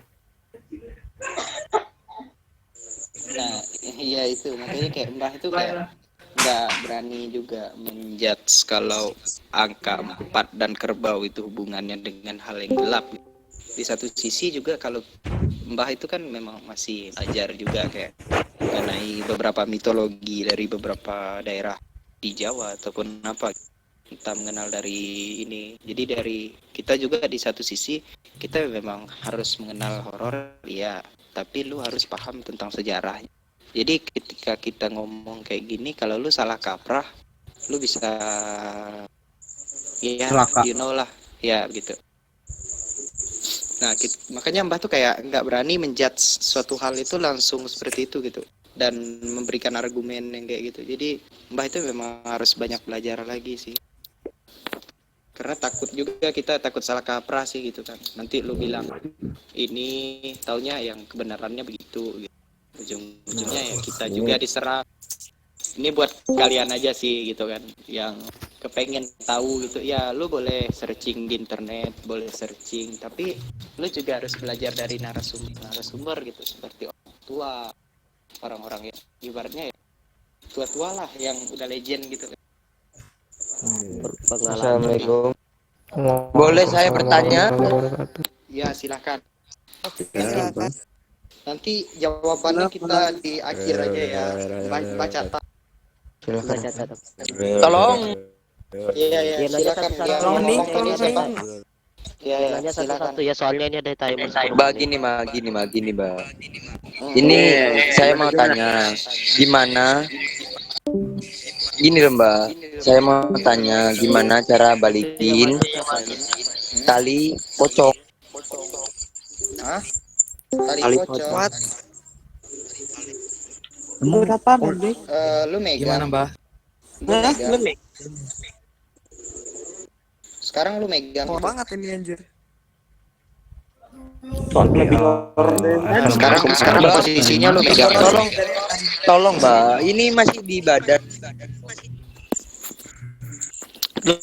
Nah, iya itu makanya kayak Mbah itu kayak nggak berani juga menjudge kalau angka 4 dan kerbau itu hubungannya dengan hal yang gelap. Di satu sisi juga kalau Mbah itu kan memang masih belajar juga kayak mengenai beberapa mitologi dari beberapa daerah di Jawa ataupun apa kita mengenal dari ini. Jadi dari kita juga di satu sisi kita memang harus mengenal horor ya, tapi lu harus paham tentang sejarahnya. Jadi ketika kita ngomong kayak gini, kalau lu salah kaprah, lu bisa ya you know lah ya gitu. Nah makanya Mbah tuh kayak nggak berani menjudge suatu hal itu langsung seperti itu gitu dan memberikan argumen yang kayak gitu. Jadi Mbah itu memang harus banyak belajar lagi sih. Karena kita takut salah kaprah sih gitu kan. Nanti lu bilang ini taunya yang kebenarannya begitu gitu. Ujung-ujungnya ya kita juga diserang. Ini buat kalian aja sih gitu kan yang kepengen tahu gitu ya, lu boleh searching di internet, boleh searching, tapi lu juga harus belajar dari narasumber gitu, seperti orang tua, orang-orang yang ibaratnya ya tua-tua lah yang udah legend gitu. Assalamualaikum. Boleh saya bertanya? Ya silakan. Nanti jawabannya kita di akhir aja ya. Baca. Silakan. Tolong. Iya, silakan. Tolong nih. Ya, satu-satu ya, soalnya ini ada timer. Gini, Mbak. Ini saya mau tanya, gimana? Gini loh Mbak, saya mau tanya gimana cara balikin tali pocong. Hah? Tali pocong. Berapa anjing? Lu megang. Gimana, Mbah? Lu megang. Sekarang lu megang. Oh banget ini anjir. Sekarang posisinya lu megang. Tolong Mbak, ini masih di badan.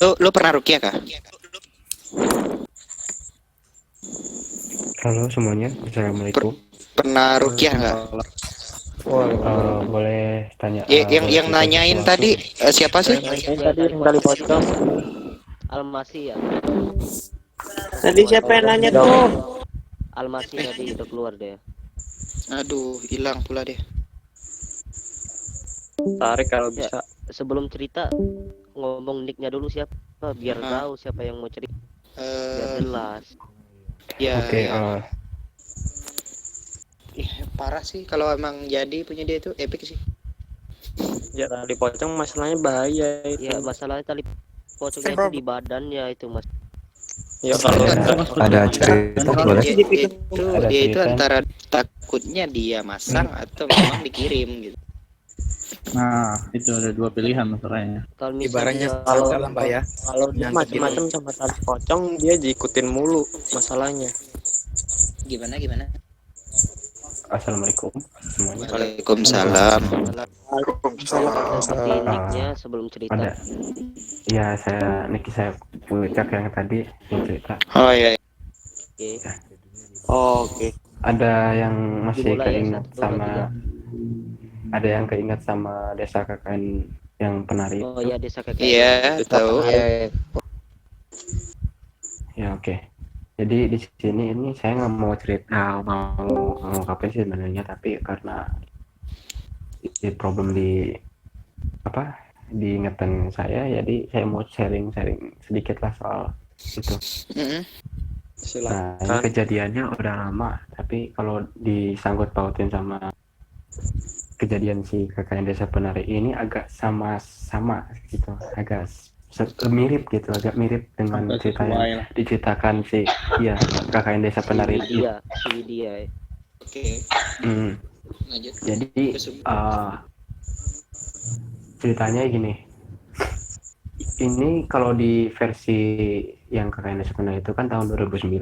Lu pernah ruqyah kah? Halo semuanya, assalamualaikum. Pernah ruqyah nggak? Boleh tanya? Yang nanyain tadi siapa sih? Tadi yang tali pocong. Almasi ya. Tadi siapa yang nanya tuh? Almasi tadi udah keluar deh. Aduh, hilang pula deh. Tarik kalau bisa. Sebelum cerita ngomong nicknya dulu siapa biar tahu siapa yang mau cerita. Biar jelas. Ya. Oke. Parah sih kalau emang jadi punya dia itu epic sih. Ya tali pocong masalahnya bahaya itu. Ya masalahnya tali pocongnya itu di badannya itu mas. Ya kalau ada cerita boleh. Dia itu antara takutnya dia masang atau memang dikirim gitu. Nah, itu ada dua pilihan masalahnya. Kalau Ibaratnya kalau Mbak ya. Kalau dia macam-macam sama tali pocong dia diikutin mulu masalahnya. Gimana? Assalamualaikum semuanya. Waalaikumsalam. Seperti nicknya sebelum cerita. Ada. Ya saya puncak yang tadi yang cerita. Oh iya. Oke. Ada yang masih Dimulai ya, keinget 1, 2, sama 3. ada yang keinget sama desa KKN yang penari. Oh iya desa KKN. Iya, tahu. Ya oke. Jadi di sini ini saya nggak mau cerita mau ngungkapin sih sebenarnya, tapi karena problem di ingatan saya, jadi saya mau sharing sedikit lah soal itu. Nah, ini kejadiannya udah lama, tapi kalau disangkut pautin sama kejadian si KKN Desa Penari ini agak sama gitu, agak mirip dengan cerita yang diceritakan si KKN Desa Penari itu. Dia. Oke. Jadi ceritanya gini. Ini kalau di versi yang KKN Desa Penari itu kan tahun 2009.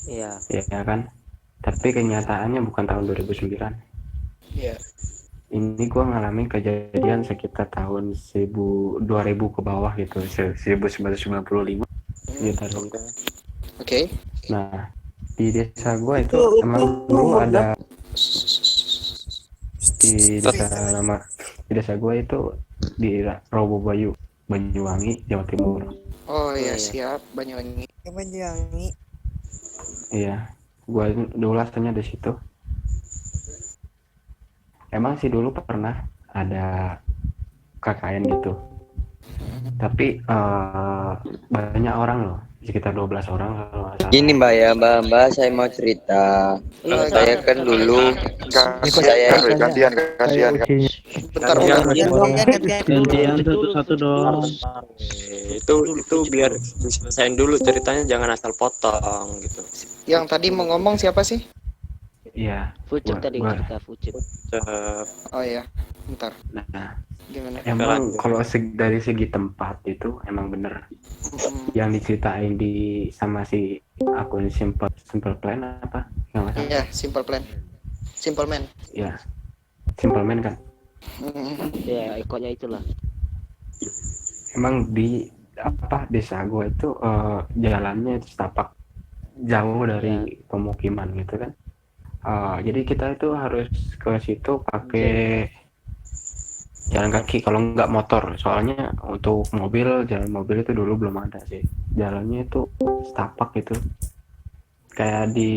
Iya. Ya kan? Tapi kenyataannya bukan tahun 2009. Iya. Ini gue ngalamin kejadian sekitar tahun 2000 ke bawah gitu, 1995 gitu. Oke. Nah, di desa gue itu emang dulu ada di desa gue itu di Robobayu, Banyuwangi, Jawa Timur. Oh iya, siap, Banyuwangi. Iya, gue dulu asalnya di situ. Emang sih dulu pernah ada KKN gitu, tapi banyak orang loh, sekitar 12 orang kalau nggak salah. Ini Mbak, saya mau cerita. Saya kan dulu gantian. Gantian satu dong. Itu biar diselesain dulu ceritanya, jangan asal potong gitu. Yang tadi mau ngomong siapa sih? Iya. Fucuk tadi cerita Fucuk. Oh iya, bentar. Nah, gimana? emang kalau dari segi tempat itu emang bener. Yang diceritain sama si akun Simple Plan apa? Iya, Simple Man. Iya, Simple Man kan. Ya, ikonnya itulah. Emang di desa gue itu jalannya itu setapak jauh dari pemukiman gitu kan. Jadi kita itu harus ke situ pakai jalan kaki kalau nggak motor, soalnya untuk jalan mobil itu dulu belum ada sih. Jalannya itu setapak gitu, kayak di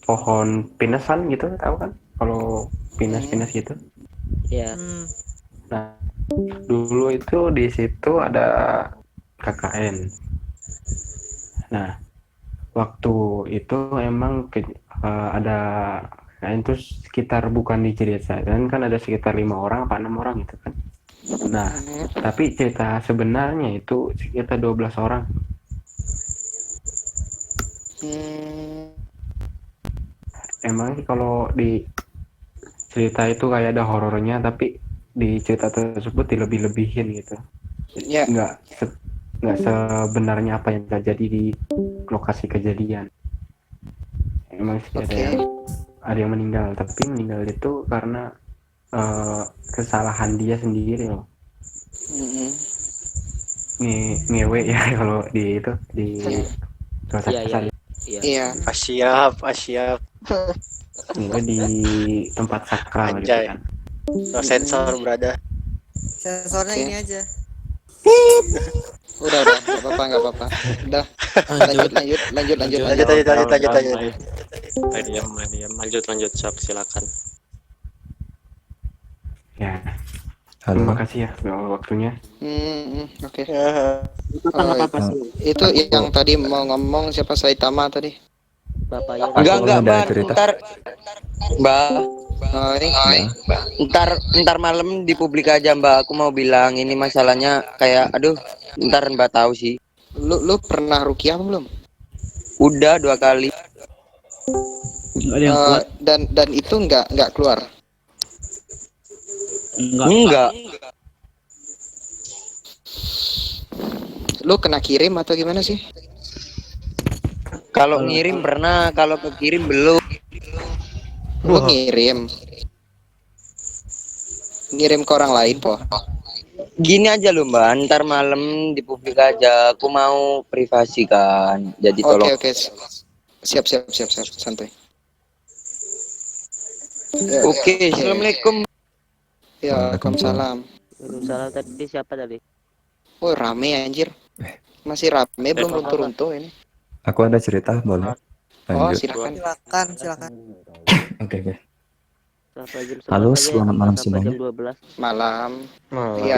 pohon pinasan gitu, tahu kan kalau pinas gitu. Iya. Nah, dulu itu di situ ada KKN. Nah, waktu itu emang ada KKN itu sekitar, bukan di cerita kan ada sekitar 5 orang apa 6 orang gitu kan. Nah, tapi cerita sebenarnya itu sekitar 12 orang. Emang sih kalau di cerita itu kayak ada horornya, tapi di cerita tersebut dilebih-lebihin gitu. Ya. Nggak sebenarnya apa yang terjadi di lokasi kejadian. Emang sih ada yang meninggal, tapi meninggal itu karena kesalahan dia sendiri loh. Ngewe ya kalau di itu di proses Iya. Siap. ngewe di tempat sakral gitu Anjay. kan. No sensor, brother. Sensornya ini aja. Udah, nggak apa-apa. Udah, lanjut. Diam. Lanjut, Sob, silakan. Ya. Halo. Terima kasih ya waktunya. Oke. Apa-apa sih. Itu yang tadi mau ngomong siapa, Saitama tadi? Bapaknya. Enggak, Mbak. cerita. Ntar, Mbak. Ini. Ntar malam di publik aja, Mbak. Aku mau bilang ini masalahnya kayak, aduh, ntar Mbak tahu sih. Lu pernah rukiah belum? Udah 2 kali. Dan itu nggak keluar. Enggak. Lu kena kirim atau gimana sih? Kalau ngirim pernah, kalau kekirim belum. Lu ngirim ke orang lain, Po. Gini aja loh, Mbak. Ntar malam di publik aja. Aku mau privasi kan. Jadi tolong. Oke. Siap, santai. Oke, assalamualaikum. Ya, Waalaikumsalam. Waalaikumsalam. Tadi siapa tadi? Oh, rame anjir. Masih rame, belum runtuh ini. Aku ada cerita, boleh? Oh, Lanjut. Silakan. Oke. Sampai jam Halo, seberapa selamat ya? malam Sampai semuanya. jam 12. Malam. Iya.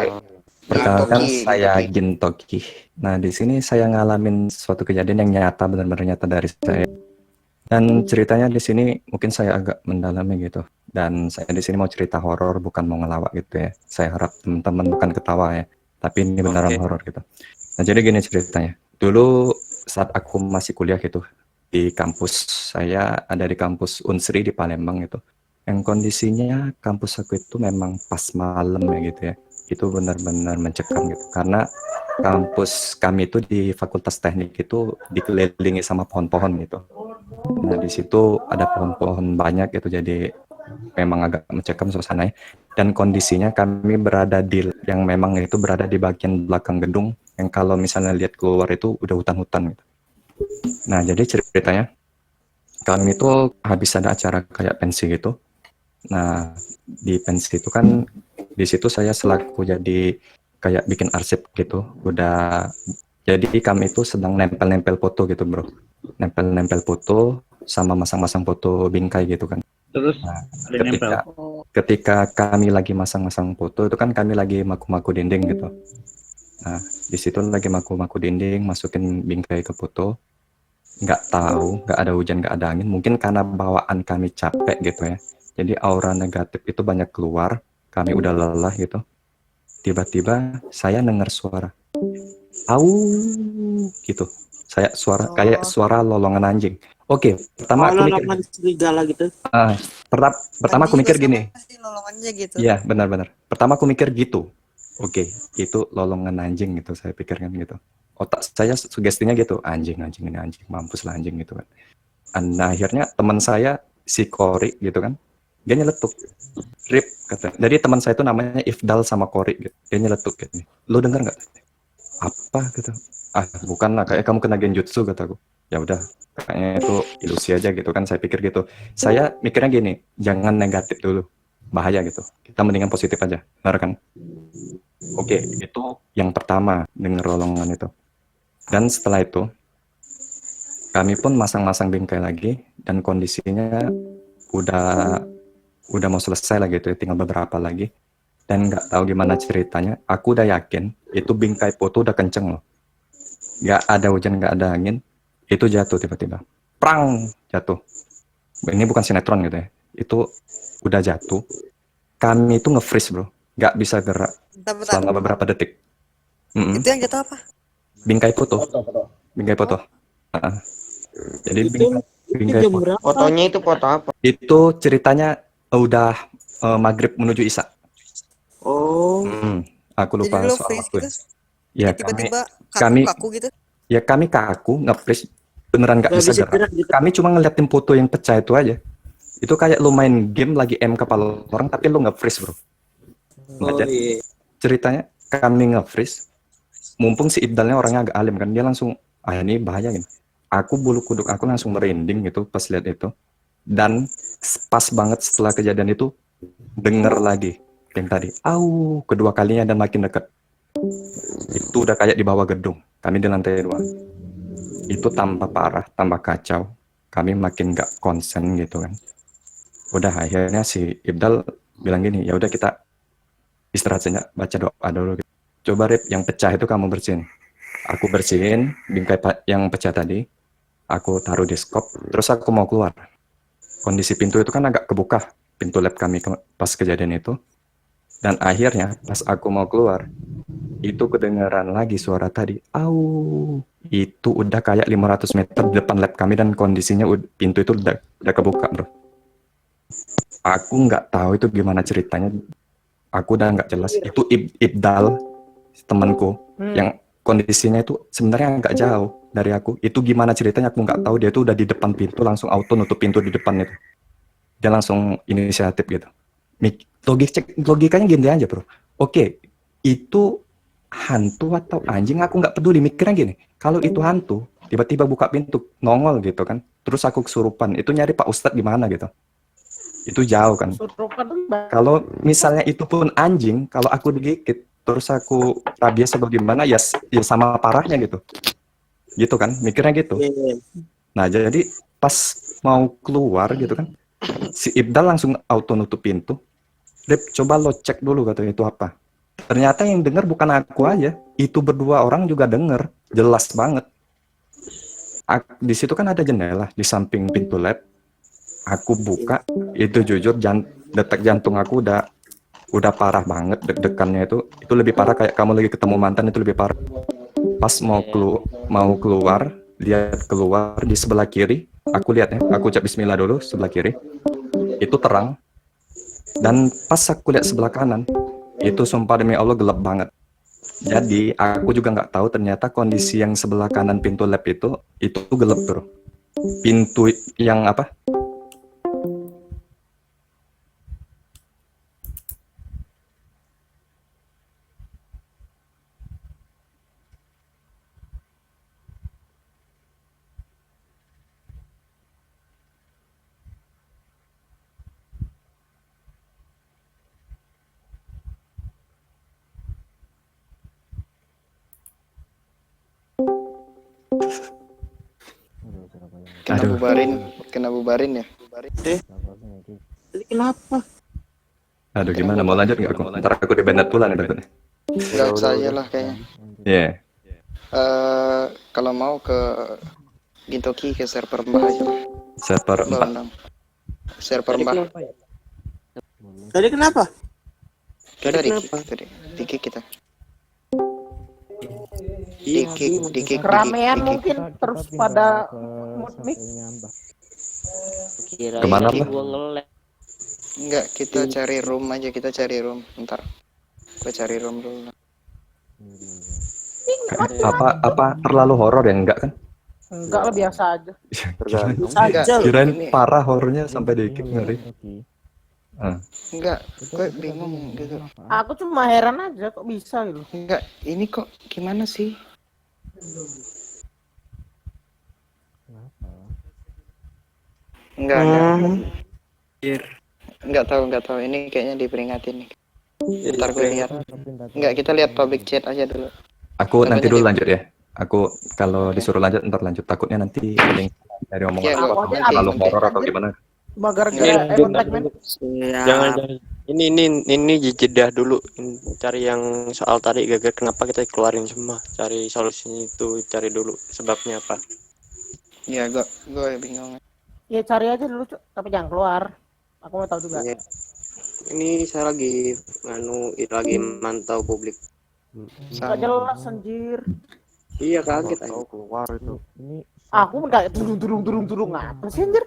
Perkenalkan Gintoki. saya Gintoki. Nah, di sini saya ngalamin suatu kejadian yang nyata, benar-benar nyata dari saya. Dan ceritanya di sini mungkin saya agak mendalami gitu. Dan saya di sini mau cerita horor, bukan mau ngelawak gitu ya. Saya harap teman-teman bukan ketawa ya, tapi ini beneran horor gitu. Nah, jadi gini ceritanya. Dulu saat aku masih kuliah gitu di kampus, saya ada di kampus Unsri di Palembang gitu. Yang kondisinya kampus aku itu memang pas malam ya gitu ya. Itu benar-benar mencekam gitu. Karena kampus kami itu di Fakultas Teknik itu dikelilingi sama pohon-pohon gitu. Nah, di situ ada pohon-pohon banyak gitu, jadi memang agak mencekam suasananya. Dan kondisinya kami berada yang memang itu berada di bagian belakang gedung, yang kalau misalnya lihat keluar itu udah hutan-hutan gitu. Nah, jadi ceritanya kami itu habis ada acara kayak pensi gitu. Nah, di pensi itu kan di situ saya selaku jadi kayak bikin arsip gitu. Jadi kami itu sedang nempel-nempel foto gitu, bro. Nempel-nempel foto sama masang-masang foto bingkai gitu kan. Terus Nah, ketika kami lagi masang-masang foto itu kan kami lagi maku-maku dinding gitu. Nah, di situ lagi maku-maku dinding, masukin bingkai ke foto. Nggak tahu, nggak ada hujan, nggak ada angin. Mungkin karena bawaan kami capek gitu ya. Jadi aura negatif itu banyak keluar. Kami udah lelah gitu. Tiba-tiba saya dengar suara. Au gitu. Saya kayak suara lolongan anjing. Oke, pertama aku mikir serigala gitu. pertama aku mikir gini. Lolongannya gitu. Iya, benar-benar. Pertama aku mikir gitu. Oke, itu lolongan anjing gitu, saya pikirkan gitu. Otak saya sugestinya gitu, anjing ini anjing, mampus lah anjing gitu kan. Nah, akhirnya teman saya si Kori gitu kan, dia nyeletuk, Rip kata. Jadi teman saya itu namanya Ifdal sama Kori gitu. Dia nyeletuk gitu. Lu dengar nggak? Apa gitu? Bukan lah, kayak kamu kena genjutsu kataku. Ya udah, kayaknya itu ilusi aja gitu kan, saya pikir gitu. Saya mikirnya gini, jangan negatif dulu, bahaya gitu. Kita mendingan positif aja, benar kan? Oke, itu yang pertama denger lolongan itu. Dan setelah itu kami pun masang-masang bingkai lagi dan kondisinya udah mau selesai lah gitu, tinggal beberapa lagi. Dan nggak tahu gimana ceritanya, aku udah yakin itu bingkai foto udah kenceng loh. Nggak ada hujan, nggak ada angin, itu jatuh tiba-tiba. Prang, jatuh. Ini bukan sinetron gitu ya. Itu udah jatuh. Kami itu nge-freeze bro. nggak bisa gerak Bentar. selama beberapa detik. Itu yang jatuh apa? Bingkai foto. Bingkai foto. Heeh. Jadi bingkai jam foto. berapa? Fotonya itu foto apa? Itu ceritanya udah maghrib menuju isya. Oh. Aku lupa Jadi lo soal freeze waktu. gitu? Ya, Tiba-tiba kami kaku gitu? ya kami kaku, nge-freeze, beneran nggak bisa gerak. Kami cuma ngeliatin foto yang pecah itu aja. Itu kayak lu main game lagi M kepala orang tapi lu nge-freeze, bro. Nah, jadi ceritanya kami nge-freeze, mumpung si Ibdalnya orangnya agak alim kan, dia langsung, ini bahaya gitu. Aku bulu kuduk aku langsung merinding gitu pas lihat itu. Dan pas banget setelah kejadian itu, denger lagi yang tadi, kedua kalinya dan makin dekat. Itu udah kayak di bawah gedung, kami di lantai 2. Itu tambah parah, tambah kacau. Kami makin gak konsen gitu kan. Udah akhirnya si Ibdal bilang gini, ya udah kita istirahat saja, baca doa dulu gitu. Coba Rip, yang pecah itu kamu bersihin. Aku bersihin bingkai yang pecah tadi, aku taruh di skop, terus aku mau keluar. Kondisi pintu itu kan agak kebuka, pintu lab kami pas kejadian itu. Dan akhirnya pas aku mau keluar, itu kedengaran lagi suara tadi. Itu udah kayak 500 meter di depan lab kami dan kondisinya pintu itu udah kebuka, bro. Aku nggak tahu itu gimana ceritanya. Aku udah nggak jelas. Itu Ibdal, temanku, yang kondisinya itu sebenarnya nggak jauh dari aku. Itu gimana ceritanya aku nggak tahu. Dia itu udah di depan pintu, langsung auto nutup pintu di depan itu. Dia langsung inisiatif gitu. Logikanya gini aja, bro. Oke, itu hantu atau anjing aku nggak peduli, mikirnya gini, kalau itu hantu tiba-tiba buka pintu nongol gitu kan, terus aku kesurupan, itu nyari Pak Ustadz gimana gitu, itu jauh kan. Kalau misalnya itu pun anjing, kalau aku digigit terus aku rabies atau gimana ya sama parahnya gitu kan, mikirnya gitu. Nah jadi pas mau keluar gitu kan, si Ibdal langsung auto nutup pintu. Rip, coba lo cek dulu katanya itu apa. Ternyata yang denger bukan aku aja, itu berdua orang juga denger, jelas banget. Di situ kan ada jendela di samping pintu lab. Aku buka, itu jujur detak jantung aku udah parah banget, deg-degannya itu lebih parah kayak kamu lagi ketemu mantan, itu lebih parah. Pas mau keluar, lihat keluar di sebelah kiri, aku lihat ya, aku ucap bismillah dulu sebelah kiri. Itu terang. Dan pas aku lihat sebelah kanan, itu sumpah demi Allah gelap banget. Jadi aku juga nggak tahu ternyata kondisi yang sebelah kanan pintu lab itu gelap, bro. Pintu yang apa? Kena bubarin ya. Kenapa? Aduh gimana, mau lanjut nggak aku? Ntar aku di bandar pulang takutnya. Nggak usah aja lah kayaknya. Iya. Kalau mau ke Gintoki ke server Mbah aja lah. Server 4. Server Mbah. Tadi kenapa? Diki kita. Diki Keramaian mungkin terus pada mic. Kemana, Mbak? Enggak, kita cari room aja, kita cari room. Ntar gue cari room dulu. Apa terlalu horor ya? Enggak kan? Enggak lah, biasa aja. Kirain parah horornya sampai dikit, ngeri. Enggak, gue bingung gitu. Aku cuma heran aja kok bisa gitu. Enggak, ini kok gimana sih? Enggak. Enggak tahu. Ini kayaknya diperingatin nih. Ntar gue lihat. Enggak, kita lihat public chat aja dulu. Aku nanti dulu lanjut ya. Aku kalau disuruh lanjut ntar lanjut, takutnya nanti ada yang dari omongan terlalu horor atau gimana. Jangan. Ini jeda dulu. Cari yang soal tadi gagal kenapa kita keluarin semua. Cari solusinya itu, cari dulu sebabnya apa. Ya, gue bingung. Ya cari aja dulu, tapi jangan keluar. Aku mau tahu juga. Ini saya lagi lagi mantau publik. Gak jelas anjir. Iya kaget aja. Keluar itu. Ini Aku enggak turung apa sih anjir?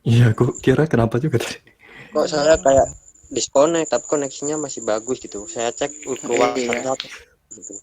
Iya, aku kira kenapa juga tadi. Kok saya kayak disconnect tapi koneksinya masih bagus gitu. Saya cek keluar Iya. gitu.